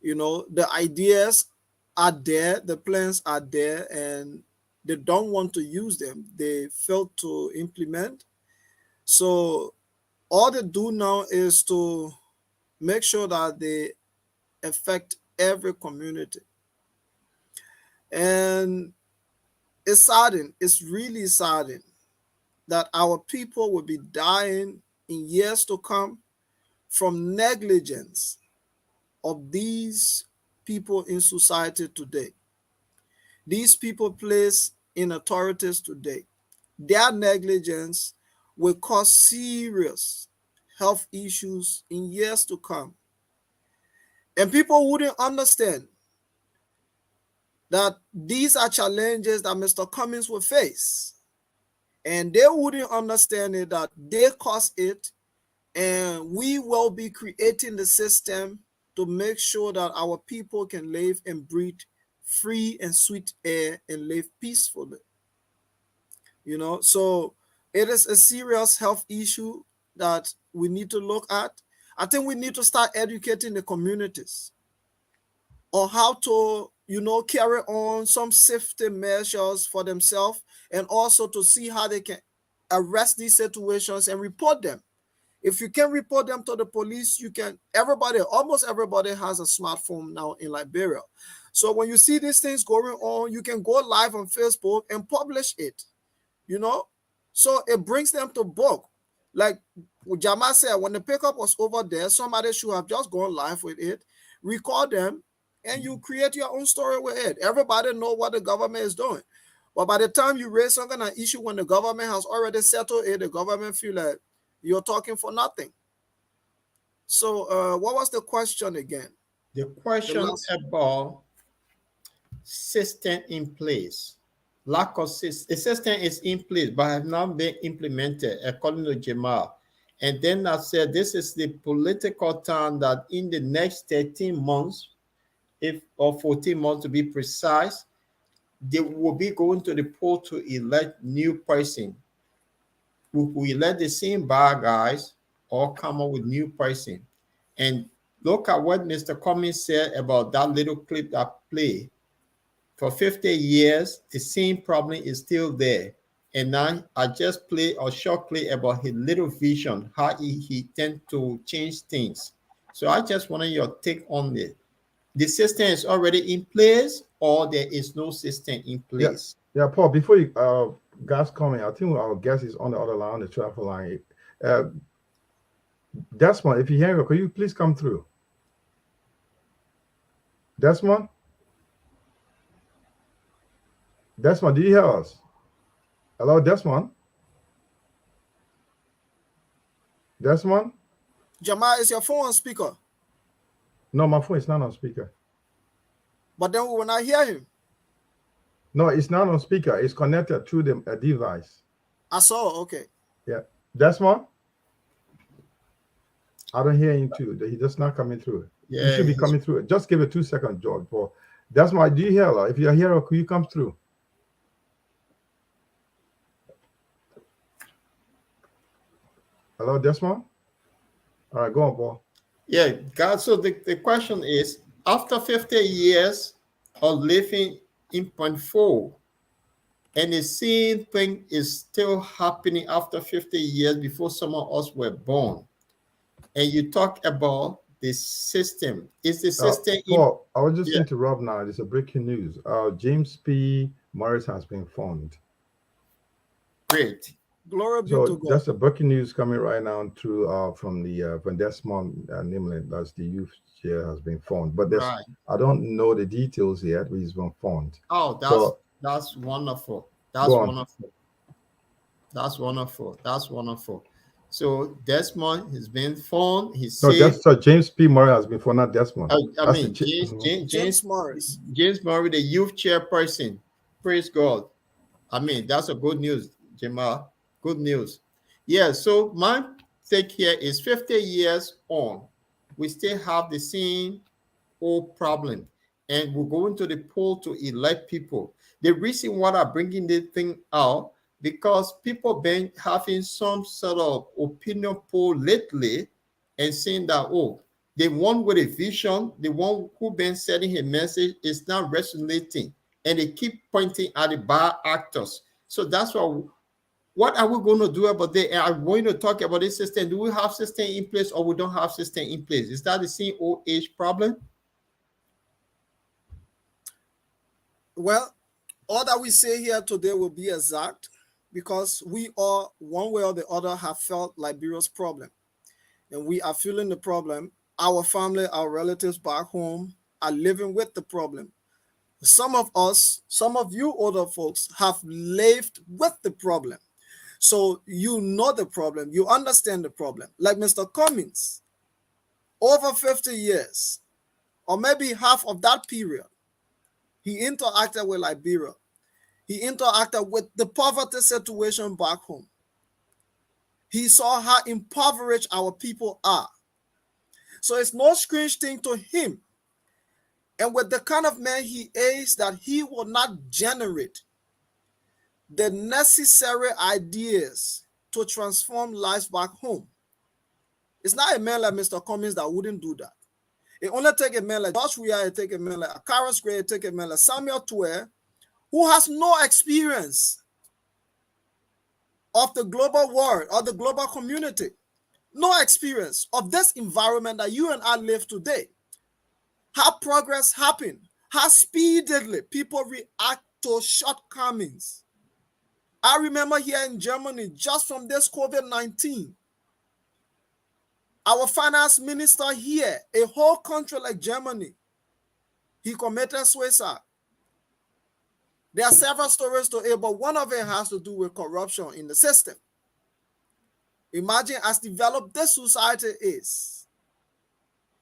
You know, the ideas are there, the plans are there, and they don't want to use them. They fail to implement. So all they do now is to make sure that they affect every community. And it's saddening, it's really saddening that our people will be dying in years to come from negligence of these people in society today. These people placed in authorities today, their negligence will cause serious health issues in years to come. And people wouldn't understand that these are challenges that Mr. Cummings will face. And they wouldn't understand it that they caused it, and we will be creating the system to make sure that our people can live and breathe free and sweet air and live peacefully. You know, so it is a serious health issue that we need to look at. I think we need to start educating the communities on how to, you know, carry on some safety measures for themselves, and also to see how they can arrest these situations and report them. If you can report them to the police, you can, almost everybody has a smartphone now in Liberia. So when you see these things going on, you can go live on Facebook and publish it, you know? So it brings them to book. Like Jamal said, when the pickup was over there, somebody should have just gone live with it, record them, and you create your own story with it. Everybody know what the government is doing. But by the time you raise some kind of issue when the government has already settled it, the government feel like you're talking for nothing. So what was the question again? The question about system in place. Lack of system. The system is in place, but have not been implemented, according to Jamal. And then I said, this is the political time that in the next 13 months, or 14 months to be precise, they will be going to the poll to elect new person. We elect the same bad guys or come up with new person. And look at what Mr. Cummings said about that little clip that played. For 50 years, the same problem is still there. And now I just play a short clip about his little vision, how he tend to change things. So I just wanted your take on it. The system is already in place, or there is no system in place? Yeah, Paul, before you guys comment, I think our guest is on the other line, the traffic line. Desmond, if you hear me, could you please come through? Desmond? Desmond, do you hear us? Hello, Desmond? Desmond? Jamal, is your phone on speaker? No, my phone is not on speaker. But then when I hear him? No, it's not on speaker. It's connected through the device. I saw, okay. Yeah. Desmond? I don't hear him too. He's just not coming through. Yeah, he should be coming through. Just give it 2 seconds, George. Paul. Desmond, do you hear her? If you're here, could you come through? Hello, Desmond? All right, go on, Paul. Yeah, God. So the question is, after 50 years of living in point 4, and the same thing is still happening after 50 years before some of us were born, and you talk about the system. Is the system Paul, I was just interrupt now. There's a breaking news. James P. Morris has been found. Great. Glory be So to God. that's the breaking news coming right now through from Desmond Nimlin. That's the youth chair has been found. But there's I don't know the details yet, but he's been found. Oh, that's wonderful. That's wonderful. That's wonderful. That's wonderful. So Desmond has been found. So James P. Murray has been found, not Desmond. I mean James Morris. James Murray, the youth chairperson. Praise God. I mean, that's a good news, Jamal. Good news. Yeah, so my take here is 50 years on, we still have the same old problem, and we're going to the poll to elect people. The reason why I'm bringing this thing out, because people been having some sort of opinion poll lately and saying that, oh, the one with a vision, the one who been sending a message is not resonating, and they keep pointing at the bad actors. So that's what are we going to do about that? Are we going to talk about this system? Do we have system in place or we don't have system in place? Is that the same old age problem? Well, all that we say here today will be exact because we all, one way or the other, have felt Liberia's problem. And we are feeling the problem. Our family, our relatives back home are living with the problem. Some of us, some of you older folks have lived with the problem. So you know the problem, you understand the problem. Like Mr. Cummings, over 50 years, or maybe half of that period, he interacted with Liberia. He interacted with the poverty situation back home. He saw how impoverished our people are. So it's no strange thing to him. And with the kind of man he is, that he will not generate the necessary ideas to transform lives back home. It's not a man like Mr. Cummings that wouldn't do that. It only take a man like Josh Weah, it take a man like Akaras Gray, it take a man like Samuel Tuer, who has no experience of the global world or the global community. No experience of this environment that you and I live today. How progress happened, how speedily people react to shortcomings. I remember here in Germany, just from this COVID-19, our finance minister here, a whole country like Germany, he committed suicide. There are several stories to it, but one of it has to do with corruption in the system. Imagine as developed this society is,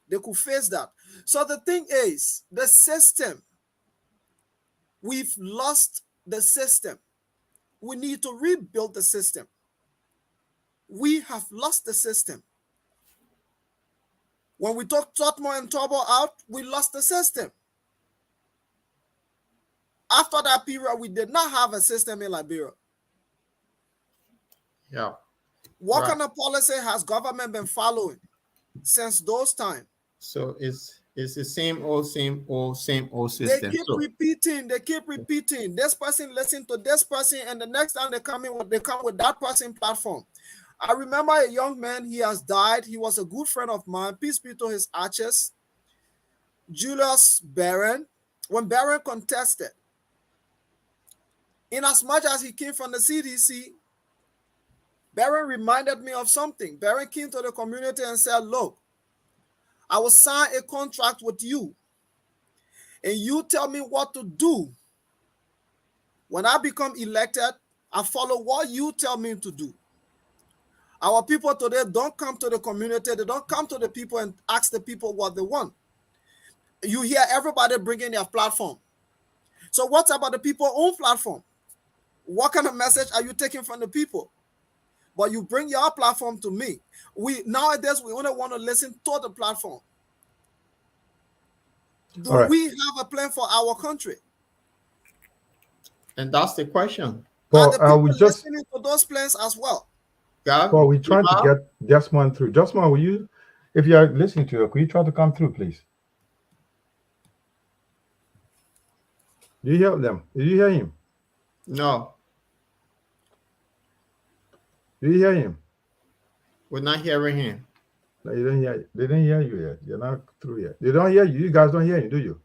they could face that. So the thing is, the system, we've lost the system. We need to rebuild the system. We have lost the system. When we took Totmo and Tobo out, we lost the system. After that period, we did not have a system in Liberia. Yeah. What kind of policy has government been following since those times? So it's the same old system. They keep repeating. This person listen to this person, and the next time they come with that person platform. I remember a young man, he has died. He was a good friend of mine. Peace be to his ashes. Julius Barron. When Barron contested, in as much as he came from the CDC, Barron reminded me of something. Barron came to the community and said, look, I will sign a contract with you, and you tell me what to do. When I become elected, I follow what you tell me to do. Our people today don't come to the community. They don't come to the people and ask the people what they want. You hear everybody bringing their platform. So what's about the people's own platform? What kind of message are you taking from the people? But you bring your platform to me. Nowadays, we only want to listen to the platform. Do we have a plan for our country? And that's the question. Are the people listening to those plans as well? Well, we're trying to get Desmond through. Desmond, will you, if you are listening to it, could you try to come through, please? Do you hear them? Did you hear him? No. Do you hear him? We're not hearing him. No, you didn't hear. They didn't hear you yet. You're not through yet. They don't hear you. You guys don't hear him, do you?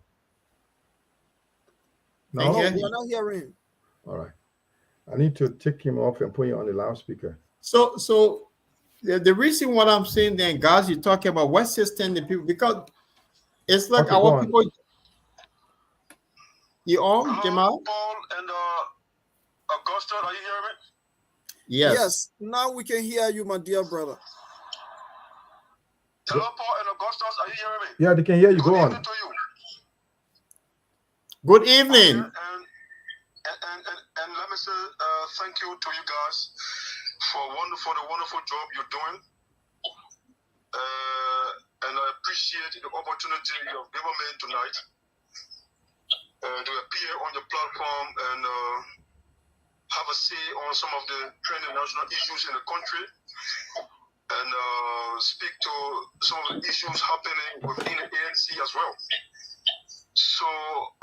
No, we're not hearing him. All right. I need to take him off and put you on the loudspeaker. So the reason what I'm saying then, guys, you're talking about what system the people, because it's like okay, our people. You on, Jamal? Paul and Augusta, are you hearing me? Yes. Yes. Now we can hear you, my dear brother. Hello, Paul and Augustus, are you hearing me? Yeah, they can hear you. Go on. To you. Good evening. And let me say thank you to you guys for the wonderful job you're doing. And I appreciate the opportunity you have given me tonight to appear on the platform and have a say on some of the trending national issues in the country. and speak to some of the issues happening within the ANC as well. So,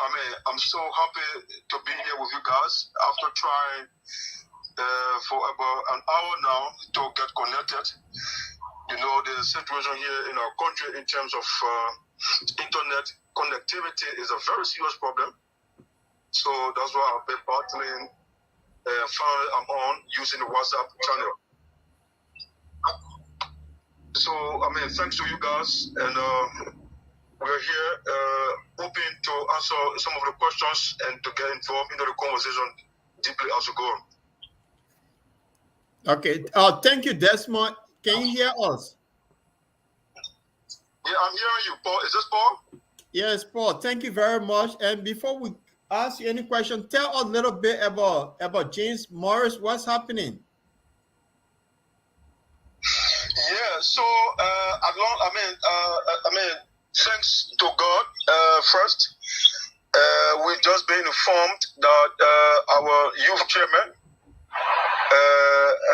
I'm so happy to be here with you guys after trying for about an hour now to get connected. The situation here in our country in terms of internet connectivity is a very serious problem. So that's why I've been battling. Finally, I'm on using the WhatsApp channel. So, thanks to you guys, and we're here hoping to answer some of the questions and to get involved into the conversation deeply as we go on. Okay. Thank you, Desmond. Can you hear us? Yeah, I'm hearing you, Paul. Is this Paul? Yes, Paul. Thank you very much. And before we ask you any question, tell us a little bit about James Morris. What's happening? Yeah. So, thanks to God. First, we've just been informed that our youth chairman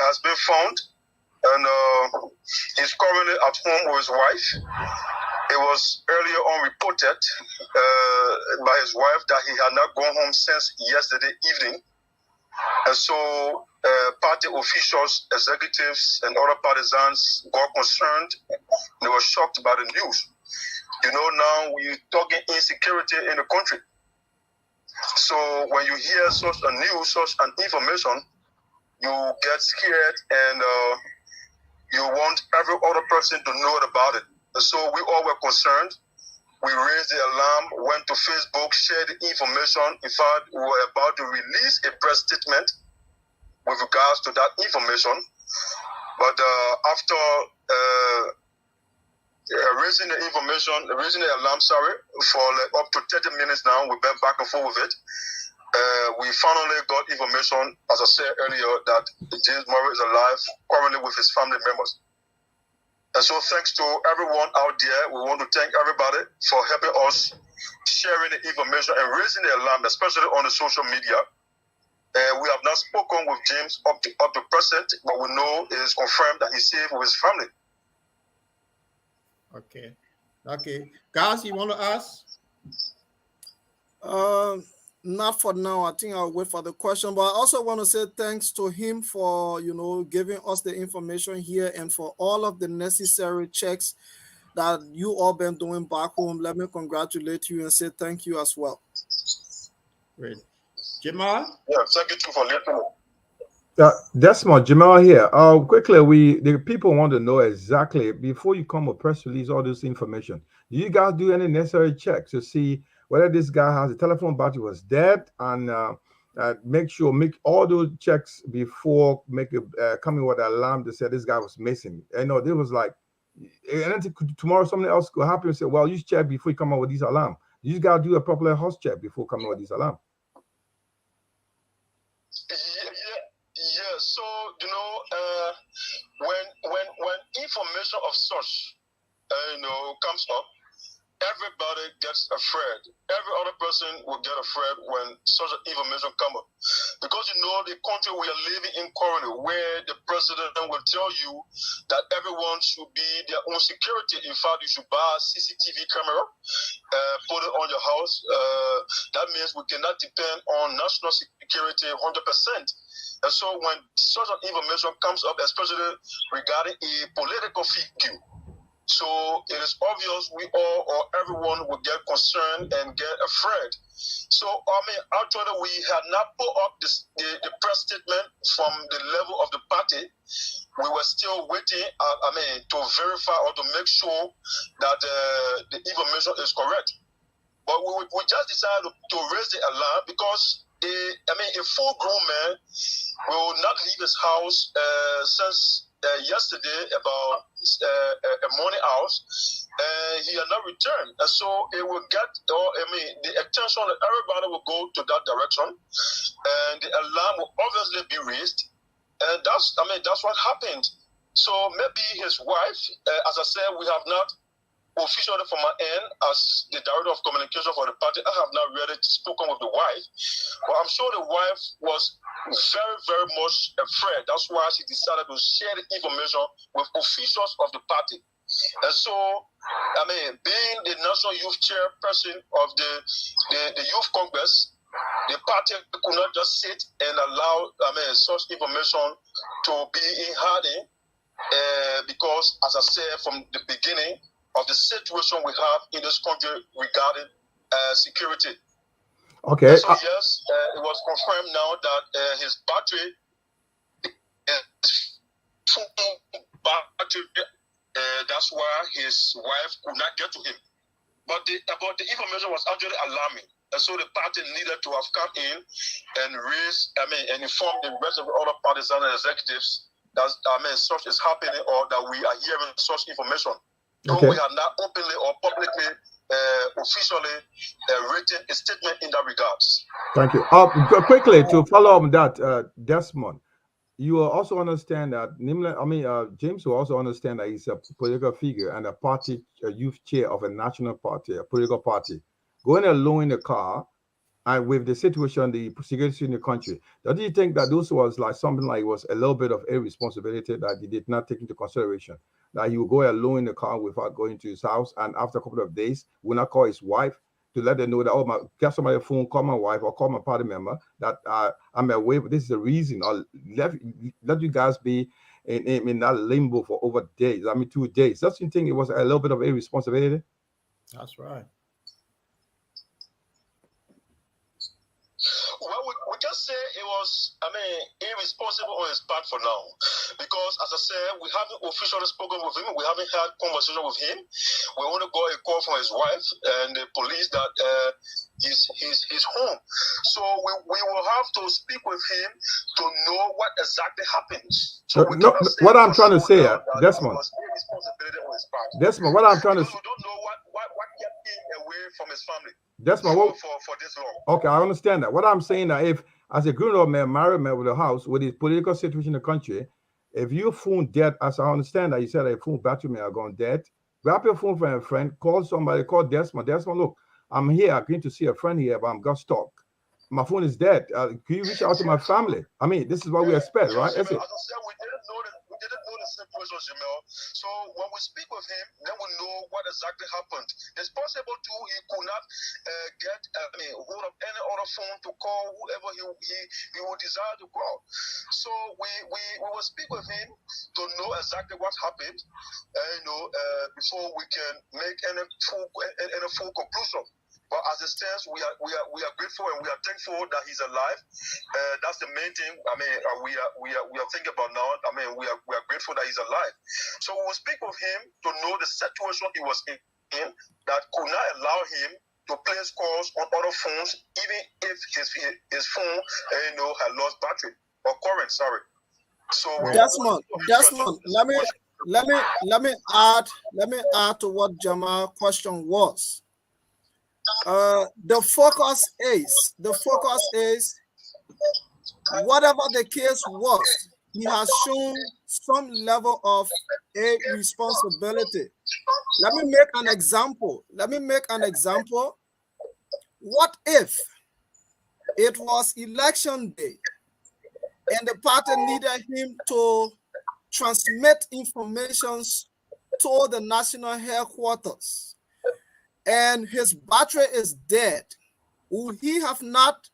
has been found, and he's currently at home with his wife. It was earlier on reported by his wife that he had not gone home since yesterday evening. And so party officials, executives, and other partisans got concerned. They were shocked by the news. Now we're talking insecurity in the country. So when you hear such a news, such an information, you get scared and you want every other person to know about it. And so we all were concerned. We raised the alarm, went to Facebook, shared the information. In fact, we were about to release a press statement with regards to that information. But after raising the alarm, for up to 30 minutes now, we've been back and forth with it. We finally got information, as I said earlier, that James Morris is alive, currently with his family members. And so thanks to everyone out there, we want to thank everybody for helping us sharing the information and raising the alarm, especially on the social media. We have not spoken with James up to present, but we know it is confirmed that he's safe with his family. Okay. Guys, you want to ask? Not for now. I think I'll wait for the question, but I also want to say thanks to him for, giving us the information here and for all of the necessary checks that you all been doing back home. Let me congratulate you and say thank you as well. Great. Jamal? Yeah, thank you too for listening. Desmond, Jamal here. Quickly, the people want to know exactly, before you come with press release, all this information, do you guys do any necessary checks to see whether this guy has a telephone battery was dead, and make all those checks before coming with an alarm to say this guy was missing? There was like, tomorrow something else could happen and say, well, you should check before you come out with these alarm. You just got to do a proper house check before coming with these alarm. Yeah. So when information of such comes up, everybody gets afraid. Every other person will get afraid when such information comes up. Because the country we are living in currently, where the president will tell you that everyone should be their own security. In fact, you should buy a CCTV camera, put it on your house. That means we cannot depend on national security 100%. And so when such information comes up, especially regarding a political figure, so it is obvious we all or everyone will get concerned and get afraid. So, actually, we had not put up the press statement from the level of the party. We were still waiting, to verify or to make sure that the information is correct. But we just decided to raise the alarm because a full-grown man will not leave his house since yesterday about morning hours, and he had not returned. And so it will get, the attention of everybody will go to that direction, and the alarm will obviously be raised. And that's what happened. So maybe his wife, as I said, we have not officially from my end, as the director of communication for the party, I have not really spoken with the wife, but I'm sure the wife was very, very much afraid. That's why she decided to share the information with officials of the party. And so, I mean, being the national youth chairperson of the youth congress, the party could not just sit and allow, such information to be in hiding, because, as I said from the beginning, of the situation we have in this country regarding security. Okay. So yes, it was confirmed now that his battery is full battery. That's why his wife could not get to him. But the information was actually alarming. And so the party needed to have come in and and inform the rest of the other partisans and executives that such is happening, or that we are hearing such information. Okay. So we are not openly or publicly, officially written a statement in that regards. Thank you. Quickly, to follow up on that, Desmond, you will also understand that, James will also understand that he's a political figure and a party, a youth chair of a national party, a political party. Going alone in the car, and with the situation, the security in the country, don't you think that this was like something like was a little bit of irresponsibility that he did not take into consideration? That he would go alone in the car without going to his house, and after a couple of days, will not call his wife to let them know that, get somebody a phone, call my wife or call my party member that I'm away. This is the reason. Or let you guys be in that limbo for over days. 2 days. Don't you think it was a little bit of irresponsibility? That's right. Well, we just say it was, irresponsible on his part for now. Because, as I said, we haven't officially spoken with him. We haven't had conversation with him. We only got a call from his wife and the police that he's home. So we will have to speak with him to know what exactly happened. So what I'm trying to say, Desmond. Desmond, what I'm trying to say. We don't know what kept him away from his family. Desmond, for this long. Okay, I understand that. What I'm saying that if, as a grown-up man, married man with a house, with the political situation in the country, if your phone dead, as I understand that you said a phone battery may have gone dead, grab your phone from a friend, call somebody, call Desmond. Desmond, look, I'm here, I'm going to see a friend here, but I'm got stuck. My phone is dead. Can you reach out to my family? This is what we expect, right? As I said, we didn't know the situation, Jamel. So when we speak with him, then we know what exactly happened. It's possible too he could not get hold of any other phone to call whoever he would desire to call. So we will speak with him to know exactly what happened, before we can make any full conclusion. But as it stands, we are grateful and we are thankful that he's alive. That's the main thing. We are thinking about now. We are grateful that he's alive. So we will speak with him to know the situation he was in that could not allow him to place calls on other phones, even if his phone had lost battery or current. Sorry. So Desmond, let me add to what Jamal's question was. The focus is whatever the case was, he has shown some level of a responsibility. Let me make an example. What if it was election day and the party needed him to transmit information to the national headquarters, and his battery is dead? Would he have not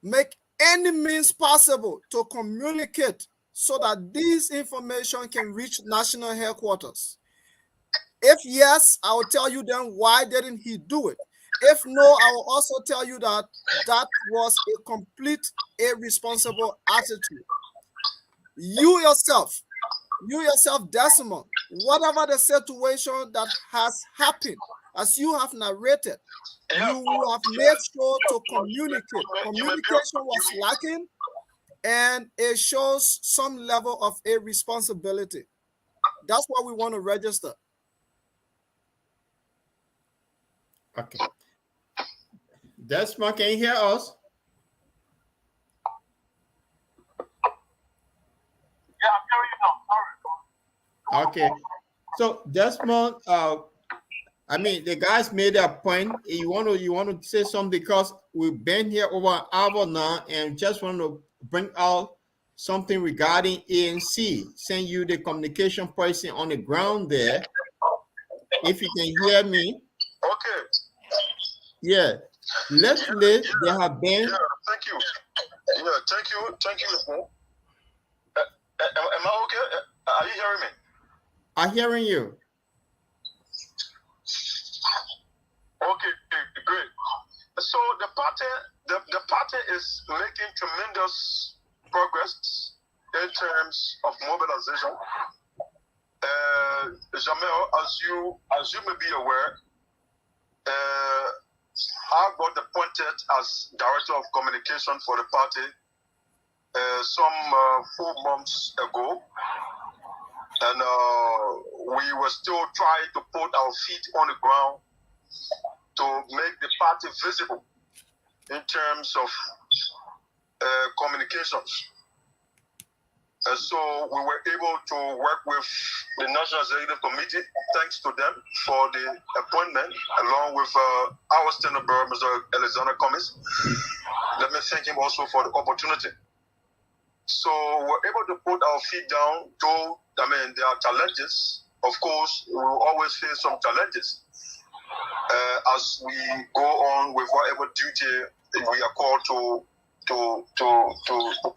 make any means possible to communicate so that this information can reach national headquarters? If yes, I will tell you then why didn't he do it? If no, I will also tell you that that was a complete irresponsible attitude. You yourself, Desmond, whatever the situation that has happened, as you have narrated, you have made sure to communicate. Communication was lacking, and it shows some level of irresponsibility. That's what we want to register. Okay. Desmond, can you hear us? Yeah, I'm hearing you now. Sorry. Okay. So Desmond, I mean, the guys made a point. You want to say something because we've been here over an hour now, and just want to bring out something regarding ANC. Send you the communication person on the ground there. If you can hear me. Okay. Yeah. Lately, there have been. Yeah, thank you. Yeah, thank you. Am I okay? Are you hearing me? I'm hearing you. Okay, great. So the party is making tremendous progress in terms of mobilization. Jamel, as you may be aware, I got appointed as director of communication for the party some 4 months ago, and we were still trying to put our feet on the ground to make the party visible in terms of communications. And so we were able to work with the National Executive Committee, thanks to them for the appointment, along with our standard bearer, Mr. Alexander Cummins. Let me thank him also for the opportunity. So we're able to put our feet down, though, I mean, there are challenges. Of course, we will always face some challenges as we go on with whatever duty we are called to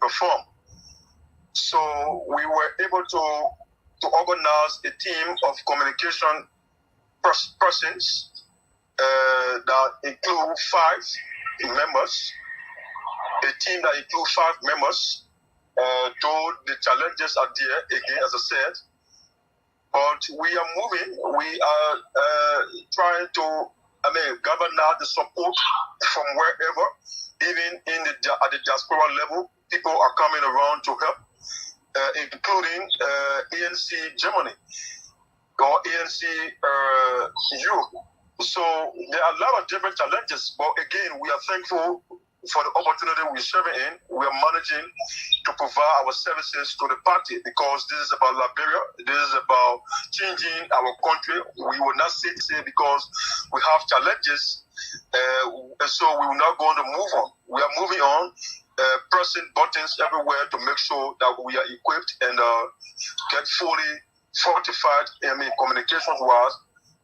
perform. So we were able to organize a team of communication persons that include 5 members, a team that includes 5 members, though the challenges are there, again, as I said. But we are moving. We are trying to, gather now the support from wherever, even at the diaspora level. People are coming around to help, including ANC Germany or ANC Europe. So there are a lot of different challenges. But again, we are thankful for the opportunity we're serving in. We are managing to provide our services to the party because this is about Liberia. This is about changing our country. We will not sit here because we have challenges, and so we will not going to move on. We are moving on, pressing buttons everywhere to make sure that we are equipped and get fully fortified, communications-wise,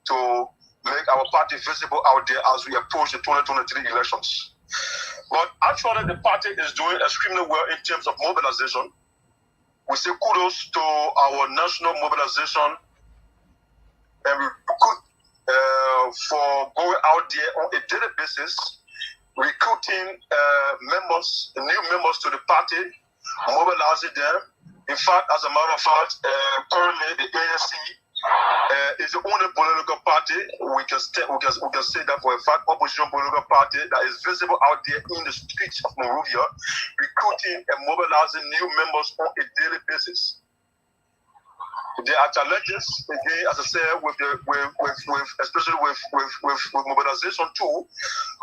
to make our party visible out there as we approach the 2023 elections. But actually, the party is doing extremely well in terms of mobilization. We say kudos to our national mobilization and recruit for going out there on a daily basis, recruiting new members to the party, mobilizing them. In fact, as a matter of fact, currently the ANC is the only political party we can say that for a fact, opposition political party that is visible out there in the streets of Monrovia, recruiting and mobilizing new members on a daily basis. There are challenges again, as I said, especially with mobilization too,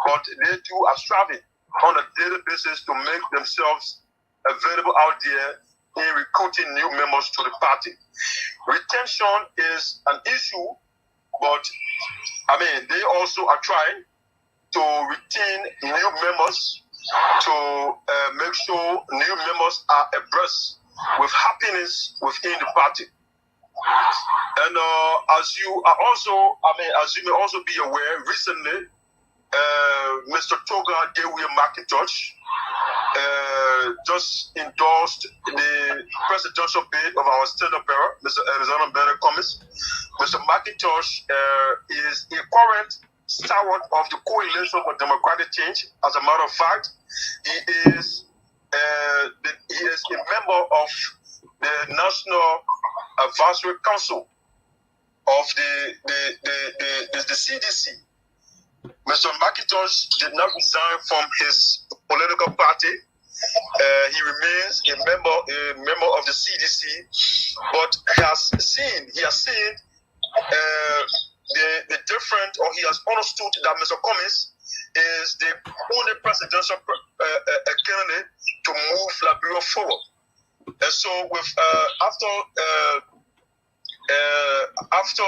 but they too are striving on a daily basis to make themselves available out there in recruiting new members to the party. Retention is an issue, but they also are trying to retain new members to make sure new members are abreast with happiness within the party. And as you may also be aware, recently, Mr. Toga Dewe McIntosh just endorsed the presidential bid of our standard bearer, Mr. Alexander Cummins. Mr. McIntosh is a current stalwart of the Coalition for Democratic Change. As a matter of fact, he is a member of the National Advisory Council of the CDC. Mr. McIntosh did not resign from his political party. He remains a member of the CDC, but he has seen the different, or he has understood that Mr. Cummins is the only presidential candidate to move Liberia forward. And so, with after after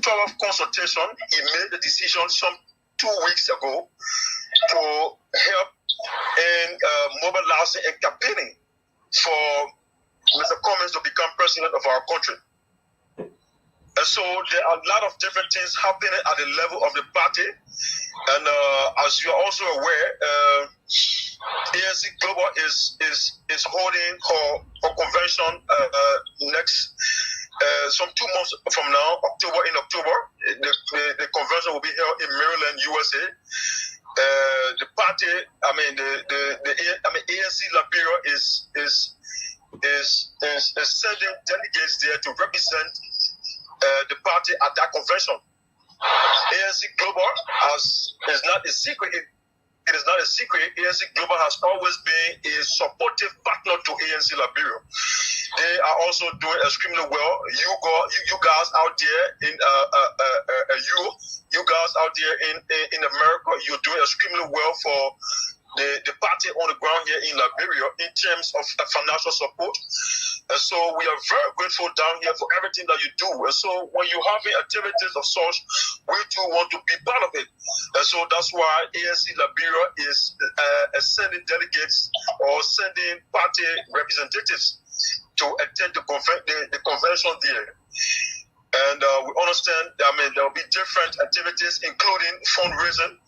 12 consultation, he made the decision some 2 weeks ago to help in mobilizing and campaigning for Mr. Cummings to become president of our country. And so there are a lot of different things happening at the level of the party. And as you are also aware, ANC Global is holding her convention next some 2 months from now, in October. The convention will be held in Maryland, USA. The party, ANC Liberia is sending delegates there to represent the party at that convention. ANC Global is not a secret. It is not a secret. ANC Global has always been a supportive partner to ANC Liberia. They are also doing extremely well. You guys out there in you guys out there in America, you're doing extremely well for the party on the ground here in Liberia in terms of financial support. And so we are very grateful down here for everything that you do. And so when you have activities of such, we too want to be part of it. And so that's why ANC Liberia is sending delegates or sending party representatives to attend the convention there. And we understand that there will be different activities, including fundraising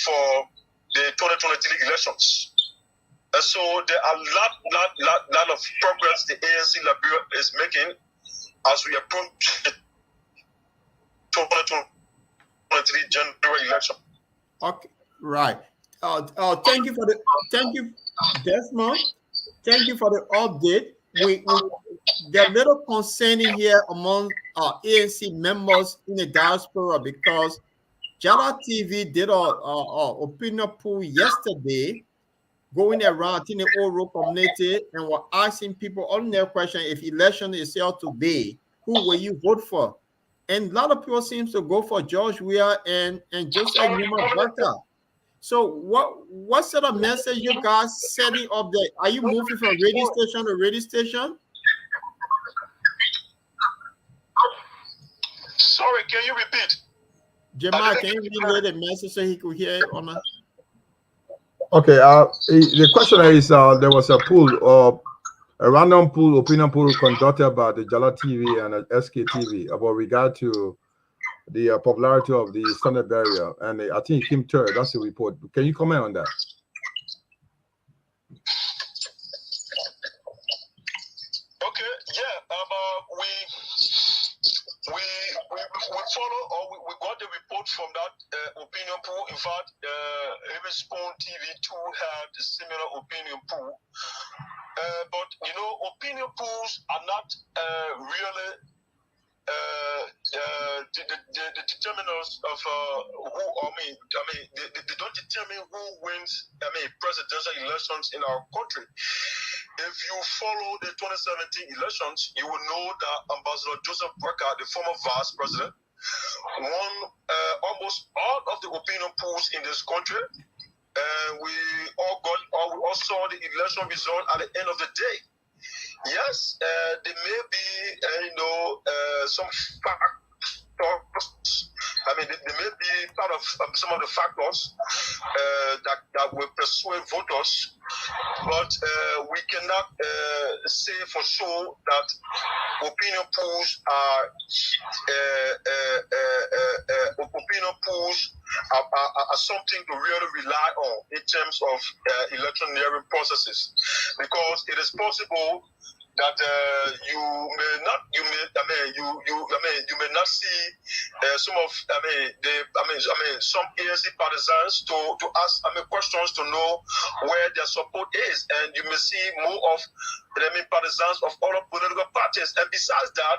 for the 2023 elections. And so there are lot of progress the ANC Liberia is making as we approach the 2023 general election. Okay, right. Thank you, Desmond. Thank you for the update. There are little concerning here among ANC members in the diaspora because Jala TV did an opinion poll yesterday going around in the oral community and were asking people on their question, if election is held today, who will you vote for? And a lot of people seem to go for George Weah and Joseph Numa Barker. So what sort of message you guys setting up there? Are you moving from radio station to radio station? Sorry, can you repeat? Jamal, can you relay the message so he could hear it or not? Okay, the question is there was a poll, a random poll, opinion poll conducted by the Jala TV and SK TV about regard to the popularity of the standard barrier, and I think it came third. That's the report. Can you comment on that? Okay, yeah. We follow, or we got the report from that opinion poll. In fact, even Spoon TV too had a similar opinion poll. But you know, opinion polls are not really the determinants of who. They don't determine who wins. Presidential elections in our country. If you follow the 2017 elections, you will know that Ambassador Joseph Barker, the former vice president, won almost all of the opinion polls in this country. We all saw the election result at the end of the day. Yes, there may be some factors. There may be part of some of the factors that will persuade voters, but we cannot say for sure that opinion polls are something to really rely on in terms of electioneering processes, because it is possible that you may not see some of some ANC partisans to ask questions to know where their support is, and you may see more of partisans of other political parties. And besides that,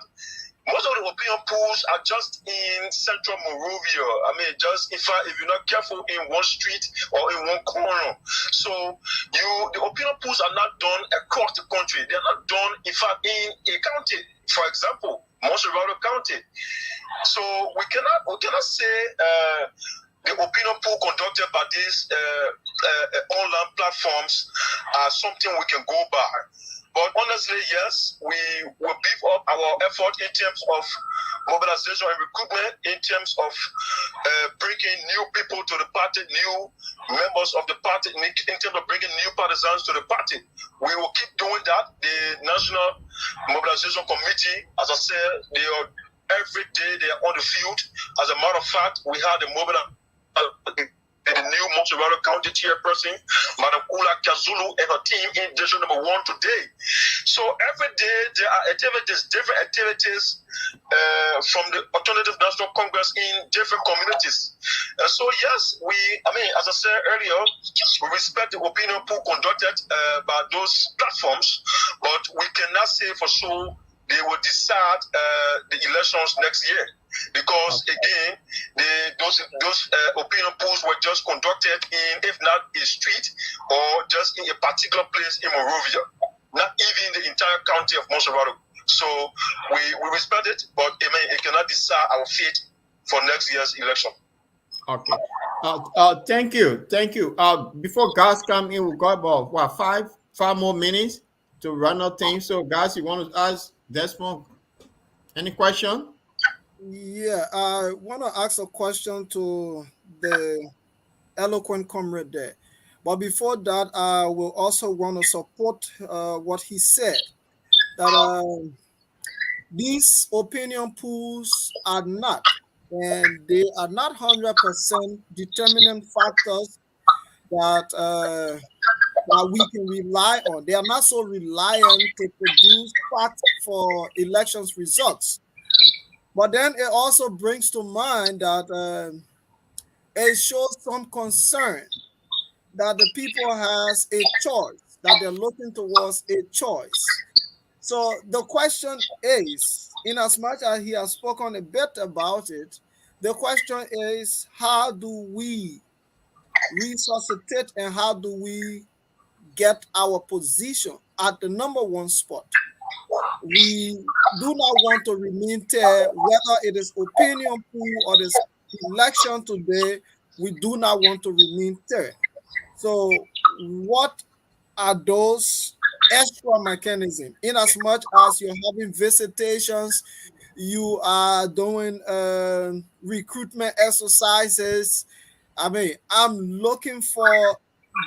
most of the opinion polls are just in central Monrovia. Just in fact, if you're not careful, in one street or in one corner. So the opinion polls are not done across the country. They're not done, in fact, in a county, for example, Montserrat County. So we cannot say the opinion poll conducted by these online platforms are something we can go by. But honestly, yes, we will beef up our effort in terms of mobilization and recruitment, in terms of bringing new people to the party, new members of the party, in terms of bringing new partisans to the party. We will keep doing that. The National Mobilization Committee, as I said, they are every day they are on the field. As a matter of fact, we had the the new Montserrat County chairperson, Madam Kula Kazulu, and her team in district number 1 today. So every day there are activities, different activities from the Alternative National Congress in different communities. So yes, as I said earlier, we respect the opinion poll conducted by those platforms, but we cannot say for sure they will decide the elections next year. Because again, those opinion polls were just conducted in, if not a street or just in a particular place in Monrovia, not even the entire county of Montserrat. So we respect it, but it cannot decide our fate for next year's election. Okay. Thank you. Before guys come in, we've got about five more minutes to run out things. So guys, you want to ask Desmond any question? Yeah, I want to ask a question to the eloquent comrade there. But before that, I will also want to support what he said, that these opinion polls are not, and they are not 100% determinant factors that we can rely on. They are not so reliant to produce facts for elections results. But then it also brings to mind that it shows some concern that the people has a choice, that they're looking towards a choice. So the question is, in as much as he has spoken a bit about it, the question is, how do we resuscitate and how do we get our position at the number 1 spot? We do not want to remain there, whether it is opinion poll or this election today. We do not want to remain there. So, what are those extra mechanisms? In as much as you're having visitations, you are doing recruitment exercises. I'm looking for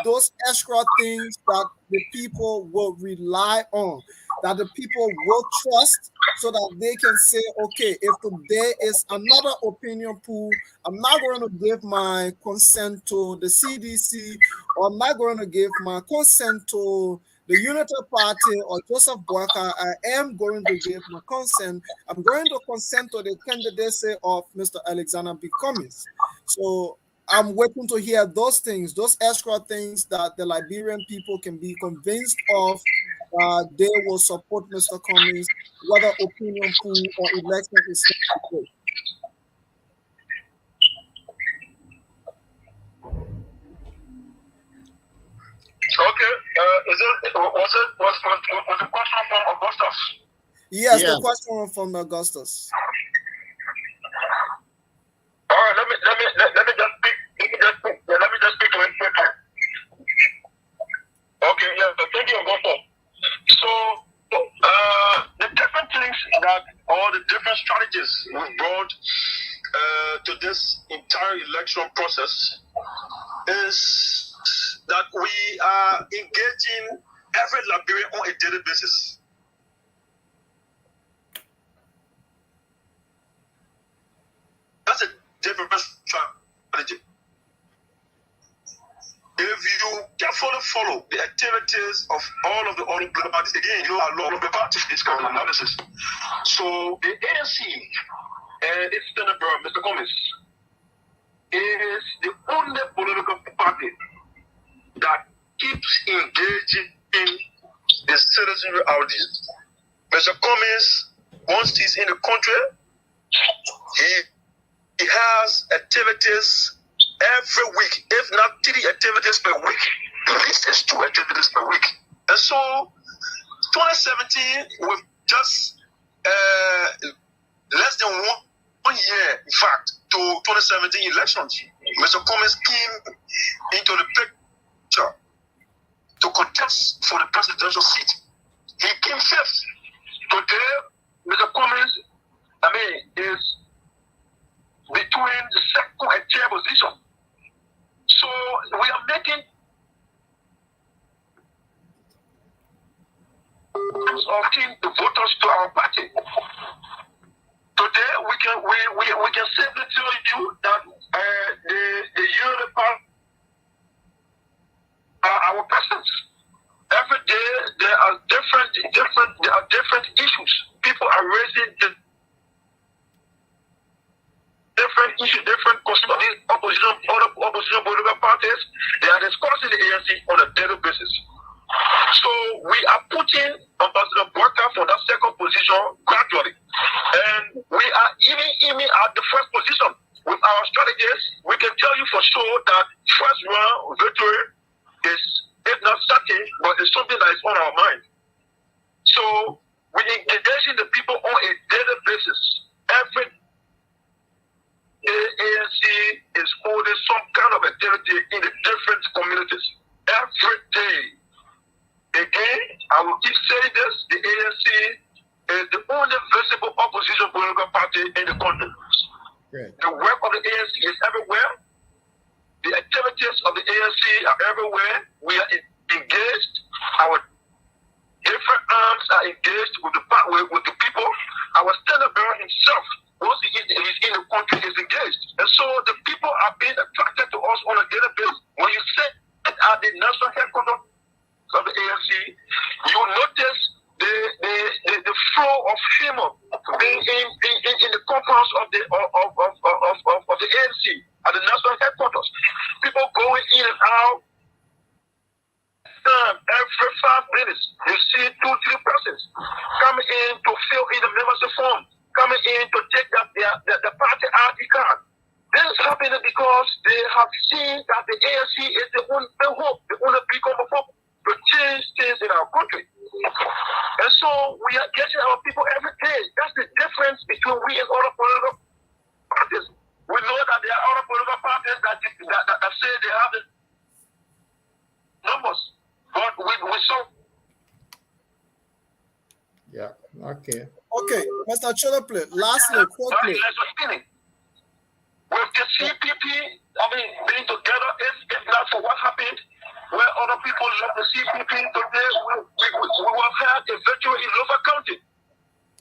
those extra things that the people will rely on, that the people will trust, so that they can say, okay, if today is another opinion poll, I'm not going to give my consent to the CDC, or I'm not going to give my consent to the Unity Party or Joseph Boyka. I am going to give my consent. I'm going to consent to the candidacy of Mr. Alexander B. Cummings. So I'm waiting to hear those things, those extra things that the Liberian people can be convinced of. They will support Mr. Cummings, whether opinion poll or election is good. Okay. Was the question from Augustus? Yes, the question was from Augustus. All right, let me just speak. Let me just speak to him quickly. Okay, yeah, thank you, Augustus. So the different things that, all the different strategies we brought to this entire election process is that we are engaging every Liberian on a daily basis. That's a different strategy. If you carefully follow the activities of all of the other political parties, again, you know, a lot of the parties, this kind of analysis. So the ANC and its senator, Mr. Cummings, is the only political party that keeps engaging in the citizenry audience. Mr. Cummings, once he's in the country, he has activities every week, if not 3 activities per week. At least it's 2 activities per week. And so 2017, with just less than one year, in fact, to 2017 elections, Mr. Cummings came into the picture to contest for the presidential seat He came fifth. Today, Mr. Cummings, is between the second and third position. So we are making of the voters to our party. Today we can safely tell you that the Unity Party are our persons. Every day there are different issues. People are raising different issues, different opposition political parties. They are discussing the ANC on a daily basis. So we are putting Ambassador Barker for that second position gradually. And we are even at the first position. With our strategies, we can tell you for sure that first round victory is, if not certain, but it's something that is on our mind. So we engaging the people on a daily basis. Every day ANC is holding some kind of activity in the different communities. Every day. Again, I will keep saying this, the ANC is the only visible opposition political party in the country. Great. The work of the ANC is everywhere. The activities of the ANC are everywhere. We are engaged. Our different arms are engaged with the people. Our standard bearer himself, once he is in the country, is engaged. And so the people are being attracted to us on a daily basis. When you sit at the national headquarters of the ANC, you notice the flow of humor being in the compounds of the ANC at the national headquarters. People going in and out. Every 5 minutes, you see 2-3 persons coming in to fill in the membership form, coming in to take up the party ID card. This is happening because they have seen that the ANC is the only hope, the only beacon of hope to change things in our country. And so we are getting our people every day. That's the difference between we and other political parties. We know that there are other political parties that say they have the numbers, but we saw. Yeah. Okay. Okay, Mr. Cholople, lastly, quickly. With the CPP, being together, if not for what happened, where other people left the CPP today, we would have had a victory in Lofa County.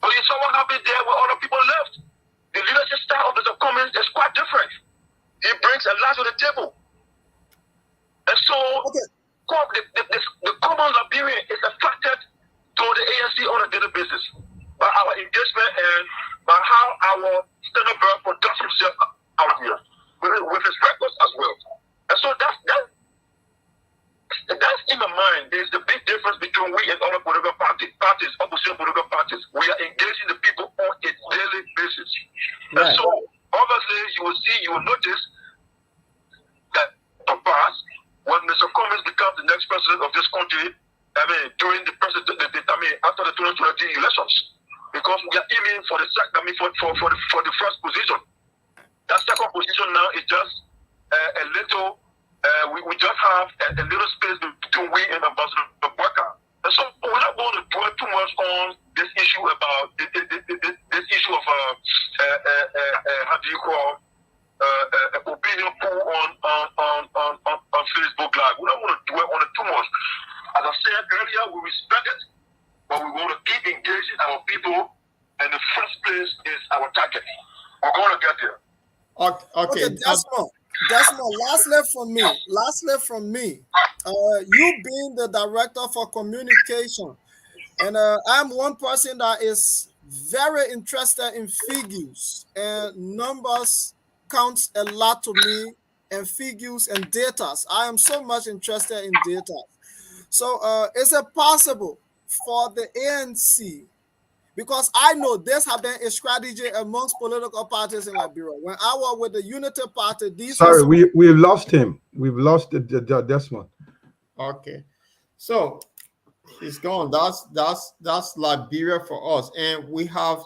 But you saw what happened there where other people left. The leadership style of Mr. Cummings is quite different. He brings a lot to the table. And so, the common Liberian is affected to the ANC on a daily basis by our engagement and by how our standard bearer conducts himself out here with his records as well. And so that's in my mind is the big difference between we and other political parties, opposition political parties. We are engaging the people on a daily basis. Right. And so obviously you will notice that the past, when Mr. Cummings becomes the next president of this country, during the after the 2020 elections, because we are aiming for the first position. That second position now is just a little. We just have a little space between we and Ambassador Barker. And so we're not going to dwell too much on this issue about this issue of how do you call opinion poll on Facebook Live. We don't want to dwell on it too much. As I said earlier, we respect it, but we want to keep engaging our people, and the first place is our target. We're going to get there. Okay, Desmond, lastly from me, you being the director for communication, and I'm one person that is very interested in figures, and numbers counts a lot to me, and figures and data. I am so much interested in data. So is it possible for the ANC, because I know this has been a strategy amongst political parties in Liberia. When I was with the Unity Party, we've lost him. We've lost Desmond. Okay, so he's gone. That's Liberia for us, and we have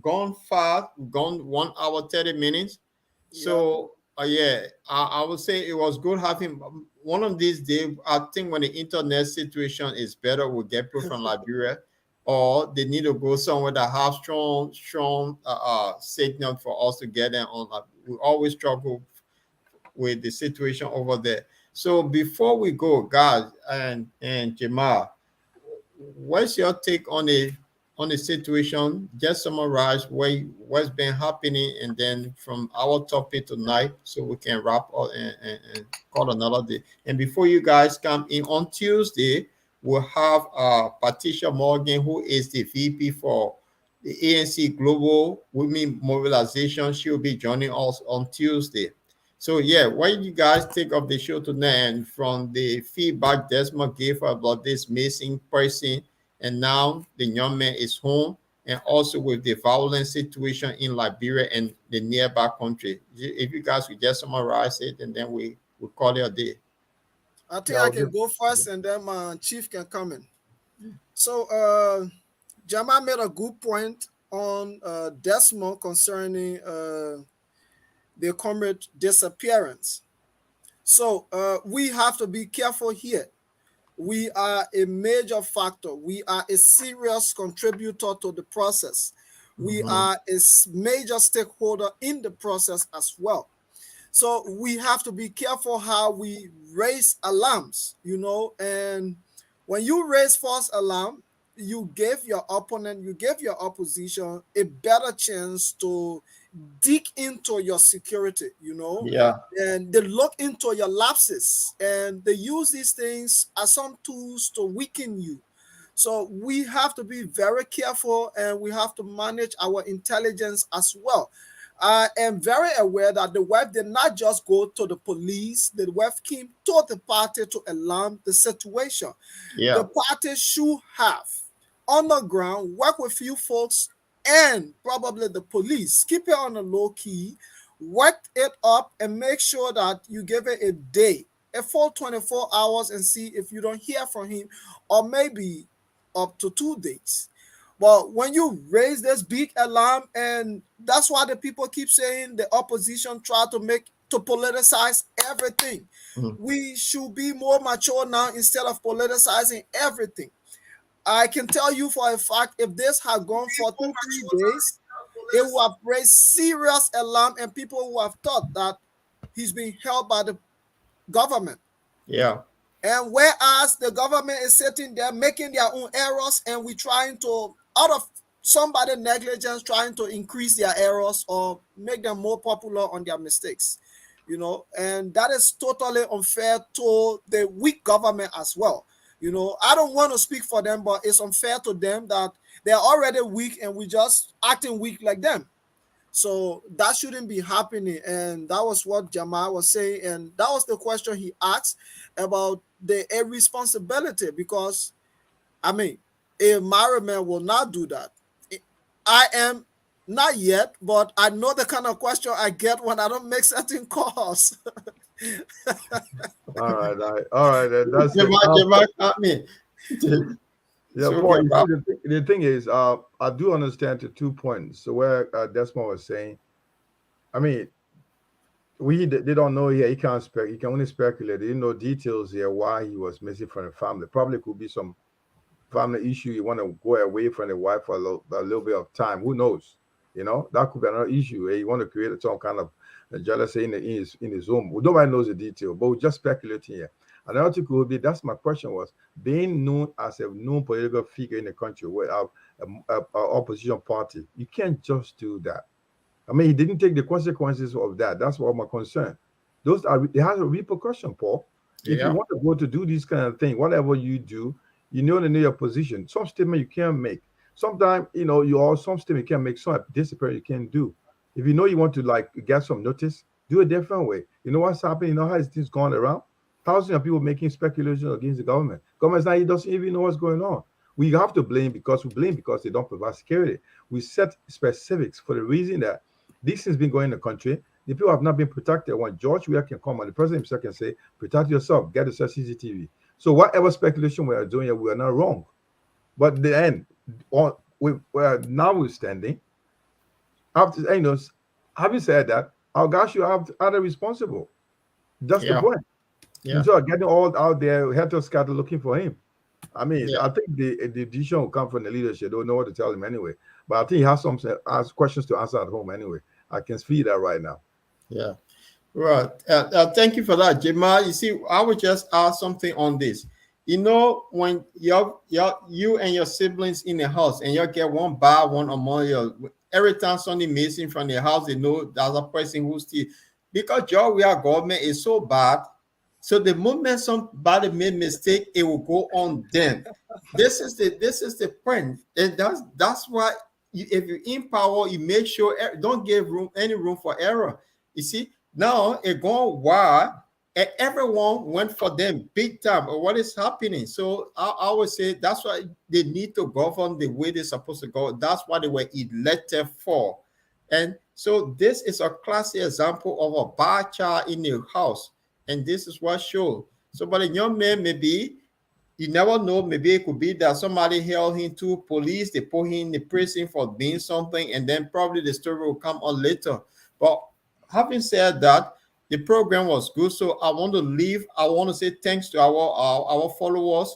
gone far. Gone 1 hour 30 minutes. So I would say it was good having. One of these days, I think when the internet situation is better, we'll get people from Liberia. or they need to go somewhere that have strong signal for us to get them on. We always struggle with the situation over there. So before we go, guys and Jamal, what's your take on the situation? Just summarize what's been happening, and then from our topic tonight, so we can wrap up and call another day. And before you guys come in on Tuesday, we'll have Patricia Morgan, who is the VP for the ANC Global Women Mobilization. She'll be joining us on Tuesday. So yeah, what did you guys think of the show tonight, and from the feedback Desmond gave about this missing person, and now the young man is home, and also with the violent situation in Liberia and the nearby country? If you guys could just summarize it, and then we call it a day. I think I can go first, and then my chief can come in. So Jamal made a good point on Desmond concerning the comrade disappearance. So we have to be careful here. We are a major factor. We are a serious contributor to the process. We are a major stakeholder in the process as well. So we have to be careful how we raise alarms, and when you raise false alarm, you give your opponent, you give your opposition a better chance to dig into your security, Yeah. and they look into your lapses, and they use these things as some tools to weaken you. So we have to be very careful, and we have to manage our intelligence as well. I am very aware that the wife did not just go to the police. The wife came to the party to alarm the situation. Yeah. The party should have, on the ground, work with you folks and probably the police. Keep it on the low key, work it up, and make sure that you give it a day, a full 24 hours, and see if you don't hear from him, or maybe up to 2 days. But when you raise this big alarm, and that's why the people keep saying the opposition try to politicize everything. We should be more mature now instead of politicizing everything. I can tell you for a fact, if this had gone for 2-3 days, it would have raised serious alarm, and people would have thought that he's being held by the government. Yeah. And whereas the government is sitting there making their own errors, and we trying to, out of somebody negligence, trying to increase their errors or make them more popular on their mistakes, and that is totally unfair to the weak government as well. I don't want to speak for them, but it's unfair to them that they're already weak and we just acting weak like them. So that shouldn't be happening. And that was what Jamal was saying. And that was the question he asked about the irresponsibility, because, a married man will not do that. I am not yet, but I know the kind of question I get when I don't make certain calls. All right. That's Jamal, me. Yeah, So Paul, okay, you see, the thing is, I do understand the 2 points. So where Desmond was saying, they don't know here. He can't he can only speculate. They didn't know details here why he was missing from the family. Probably could be some family issue. You want to go away from the wife for a little bit of time. Who knows? That could be another issue. You want to create some kind of jealousy in his home. Nobody knows the detail, but we're just speculating here. Another thing could be, that's my question was, being known as a known political figure in the country, where a opposition party, you can't just do that. He didn't take the consequences of that. That's what my concern. They have a repercussion, Paul. If you want to go to do this kind of thing, whatever you do, you know your position. Some statement you can't make. Sometimes, some statement you can make, some discipline you can do. If you know you want to get some notice, do a different way. You know what's happening? You know how things going around? Thousands of people making speculation against the government. Government doesn't even know what's going on. We have to blame because they don't provide security. We set specifics for the reason that this has been going in the country. The people have not been protected. When George Weah can come on, the president himself can say, protect yourself, get a CCTV. So whatever speculation we are doing here, we are not wrong. But the end, notwithstanding, having said that, our guys should have other responsible. That's the point. Yeah. Instead of getting all out there, helter scatter looking for him. I mean, I think the decision will come from the leadership. They don't know what to tell him anyway. But I think he has some questions to answer at home anyway. I can feed that right now. Yeah. Right. Thank you for that, Jema. You see, I would just ask something on this. You know, when you and your siblings in the house and you get one bad one among you, every time something missing from the house, they know there's a person who's still, because we are government is so bad. So the moment somebody made mistake, it will go on them. This is the point, and that's why if you're in power, you make sure don't give any room for error. You see, now it gone wild, and everyone went for them big time. Or what is happening? So I would say that's why they need to govern the way they're supposed to go. That's what they were elected for, and so this is a classic example of a bad child in the house. And this is what shows. So, but a young man, maybe, you never know, maybe it could be that somebody held him to police, they put him in the prison for doing something, and then probably the story will come on later. But having said that, the program was good. So I want to say thanks to our followers.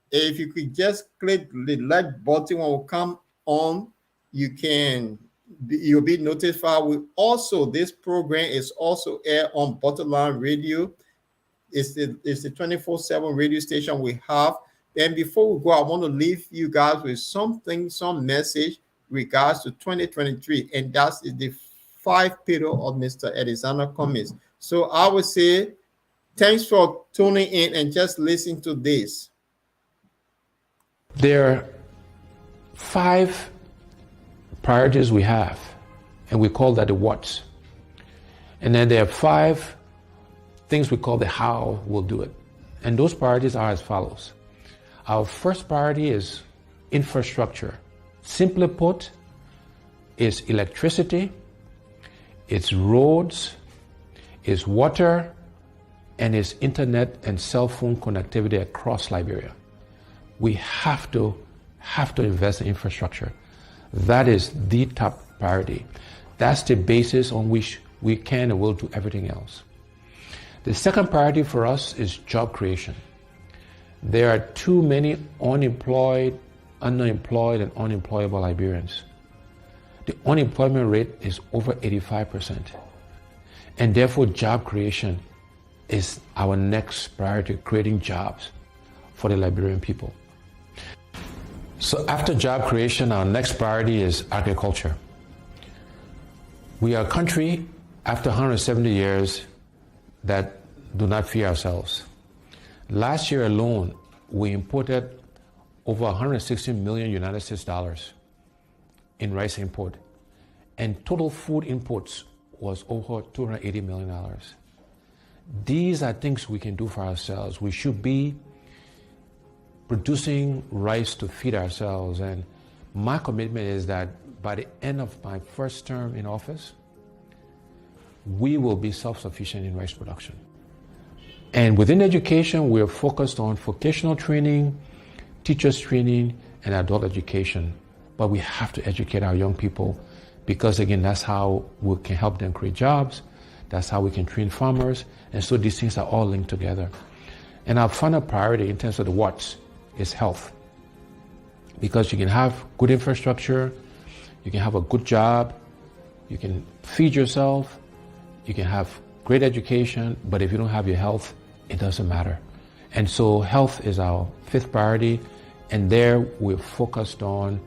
If you could just click the like button when we come on, you'll be notified. This program is also aired on Butterline Radio. It's the 24/7 radio station we have. And before we go, I want to leave you guys with some message regards to 2023, and that's the 5 pillar of Mr. Alexander Cummings. So I would say thanks for tuning in and just listen to this. There are 5 priorities we have, and we call that the what's. And then there are 5 things we call the how we'll do it. And those priorities are as follows. Our first priority is infrastructure. Simply put, it's electricity, it's roads, it's water, and it's internet and cell phone connectivity across Liberia. We have to invest in infrastructure. That is the top priority. That's the basis on which we can and will do everything else. The second priority for us is job creation. There are too many unemployed, underemployed, and unemployable Liberians. The unemployment rate is over 85%. And therefore, job creation is our next priority, creating jobs for the Liberian people. So after job creation, our next priority is agriculture. We are a country, after 170 years, that do not feed ourselves. Last year alone, we imported over 160 million United States dollars in rice import, and total food imports was over $280 million. These are things we can do for ourselves. We should be producing rice to feed ourselves, and my commitment is that by the end of my first term in office, we will be self-sufficient in rice production. And within education, we're focused on vocational training, teachers training, and adult education. But we have to educate our young people because, again, that's how we can help them create jobs. That's how we can train farmers. And so these things are all linked together. And our final priority in terms of the what's is health. Because you can have good infrastructure, you can have a good job, you can feed yourself, you can have great education, but if you don't have your health, it doesn't matter. And so health is our 5th priority, and there we're focused on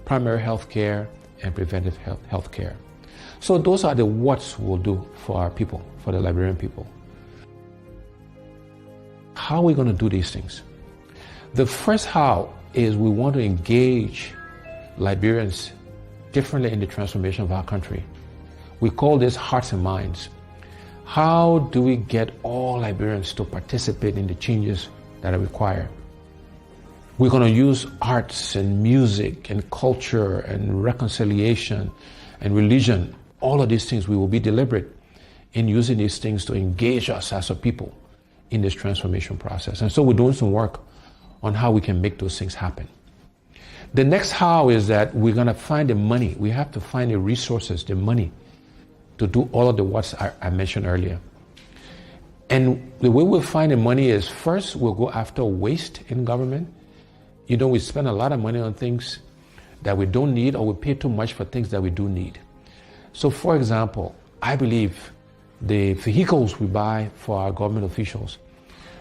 primary health care and preventive health care. So those are the what's we'll do for our people, for the Liberian people. How are we going to do these things? The first how is we want to engage Liberians differently in the transformation of our country. We call this hearts and minds. How do we get all Liberians to participate in the changes that are required? We're going to use arts and music and culture and reconciliation and religion. All of these things, we will be deliberate in using these things to engage us as a people in this transformation process. And so we're doing some work on how we can make those things happen. The next how is that we're going to find the money. We have to find the resources, the money, to do all of the what's I mentioned earlier. And the way we'll find the money is, first, we'll go after waste in government. you know, we spend a lot of money on things that we don't need, or we pay too much for things that we do need. So for example, I believe the vehicles we buy for our government officials,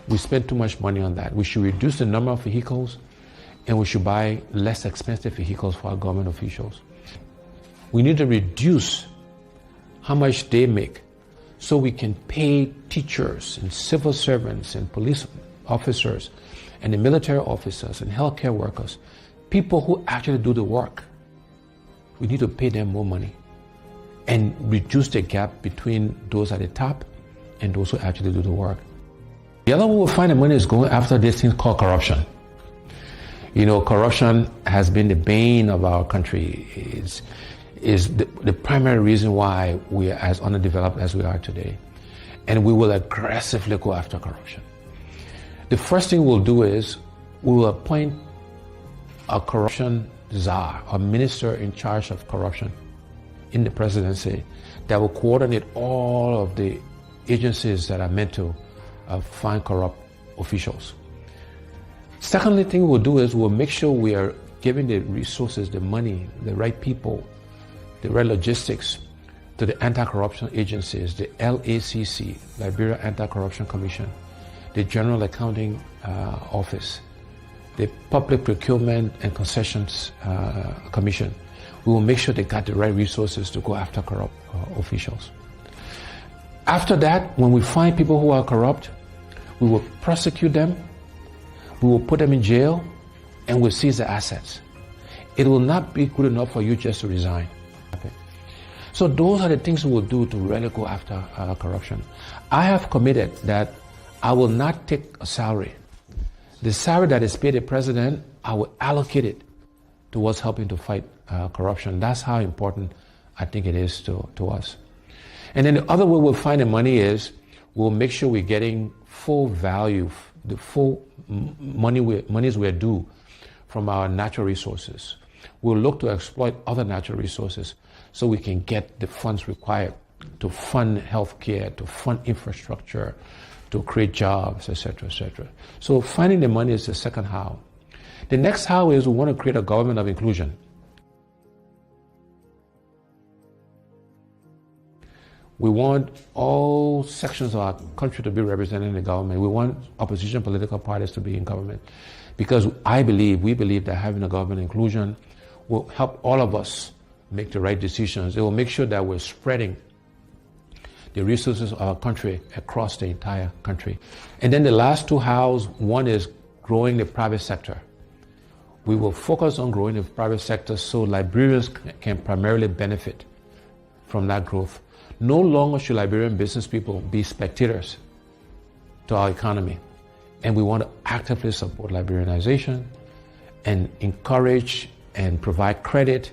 we spend too much money on that. We should reduce the number of vehicles, and we should buy less expensive vehicles for our government officials. We need to reduce how much they make so we can pay teachers and civil servants and police officers and the military officers and healthcare workers, people who actually do the work. We need to pay them more money and reduce the gap between those at the top and those who actually do the work. The other way we'll find the money is going after this thing called corruption. You know, corruption has been the bane of our country. Is the primary reason why we are as underdeveloped as we are today. And we will aggressively go after corruption. The first thing we'll do is we will appoint a corruption czar, a minister in charge of corruption in the presidency that will coordinate all of the agencies that are meant to find corrupt officials. Secondly thing we'll do is we'll make sure we are giving the resources, the money, the right people, the right logistics to the anti-corruption agencies, the LACC, Liberia Anti-Corruption Commission, the General Accounting Office, the Public Procurement and Concessions Commission. We will make sure they got the right resources to go after corrupt officials. After that, when we find people who are corrupt, we will prosecute them, we will put them in jail, and we'll seize their assets. It will not be good enough for you just to resign. Okay. So those are the things we will do to really go after corruption. I have committed that I will not take a salary. The salary that is paid the president, I will allocate it towards helping to fight corruption. That's how important I think it is to us. And then the other way we'll find the money is we'll make sure we're getting full value, the full monies we're due from our natural resources. We'll look to exploit other natural resources so we can get the funds required to fund healthcare, to fund infrastructure, to create jobs, etc., etc. So finding the money is the second how. The next how is we want to create a government of inclusion. We want all sections of our country to be represented in the government. We want opposition political parties to be in government. Because we believe that having a government inclusion will help all of us make the right decisions. It will make sure that we're spreading the resources of our country across the entire country. And then the last two hows, one is growing the private sector. We will focus on growing the private sector so Liberians can primarily benefit from that growth. No longer should Liberian business people be spectators to our economy. And we want to actively support Liberianization and encourage and provide credit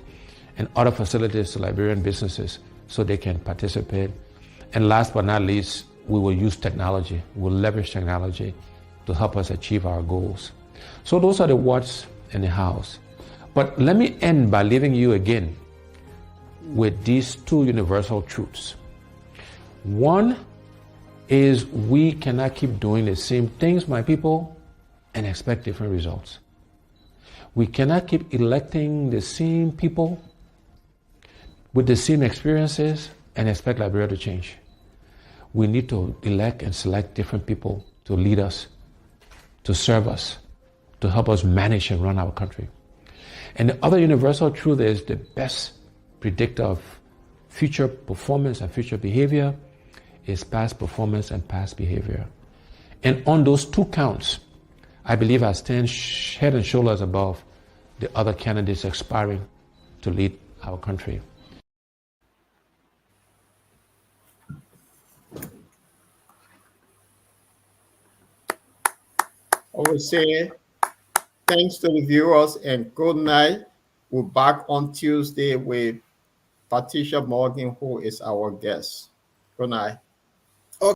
and other facilities to Liberian businesses so they can participate. And last but not least, we will use technology. We'll leverage technology to help us achieve our goals. So those are the what's and the how's. But let me end by leaving you again with these two universal truths. One is we cannot keep doing the same things, my people, and expect different results. We cannot keep electing the same people with the same experiences and expect Liberia to change. We need to elect and select different people to lead us, to serve us, to help us manage and run our country. And the other universal truth is the best predictor of future performance and future behavior is past performance and past behavior. And on those two counts, I believe I stand head and shoulders above the other candidates aspiring to lead our country. I would say thanks to the viewers and good night. We're back on Tuesday with Patricia Morgan, who is our guest. Good night.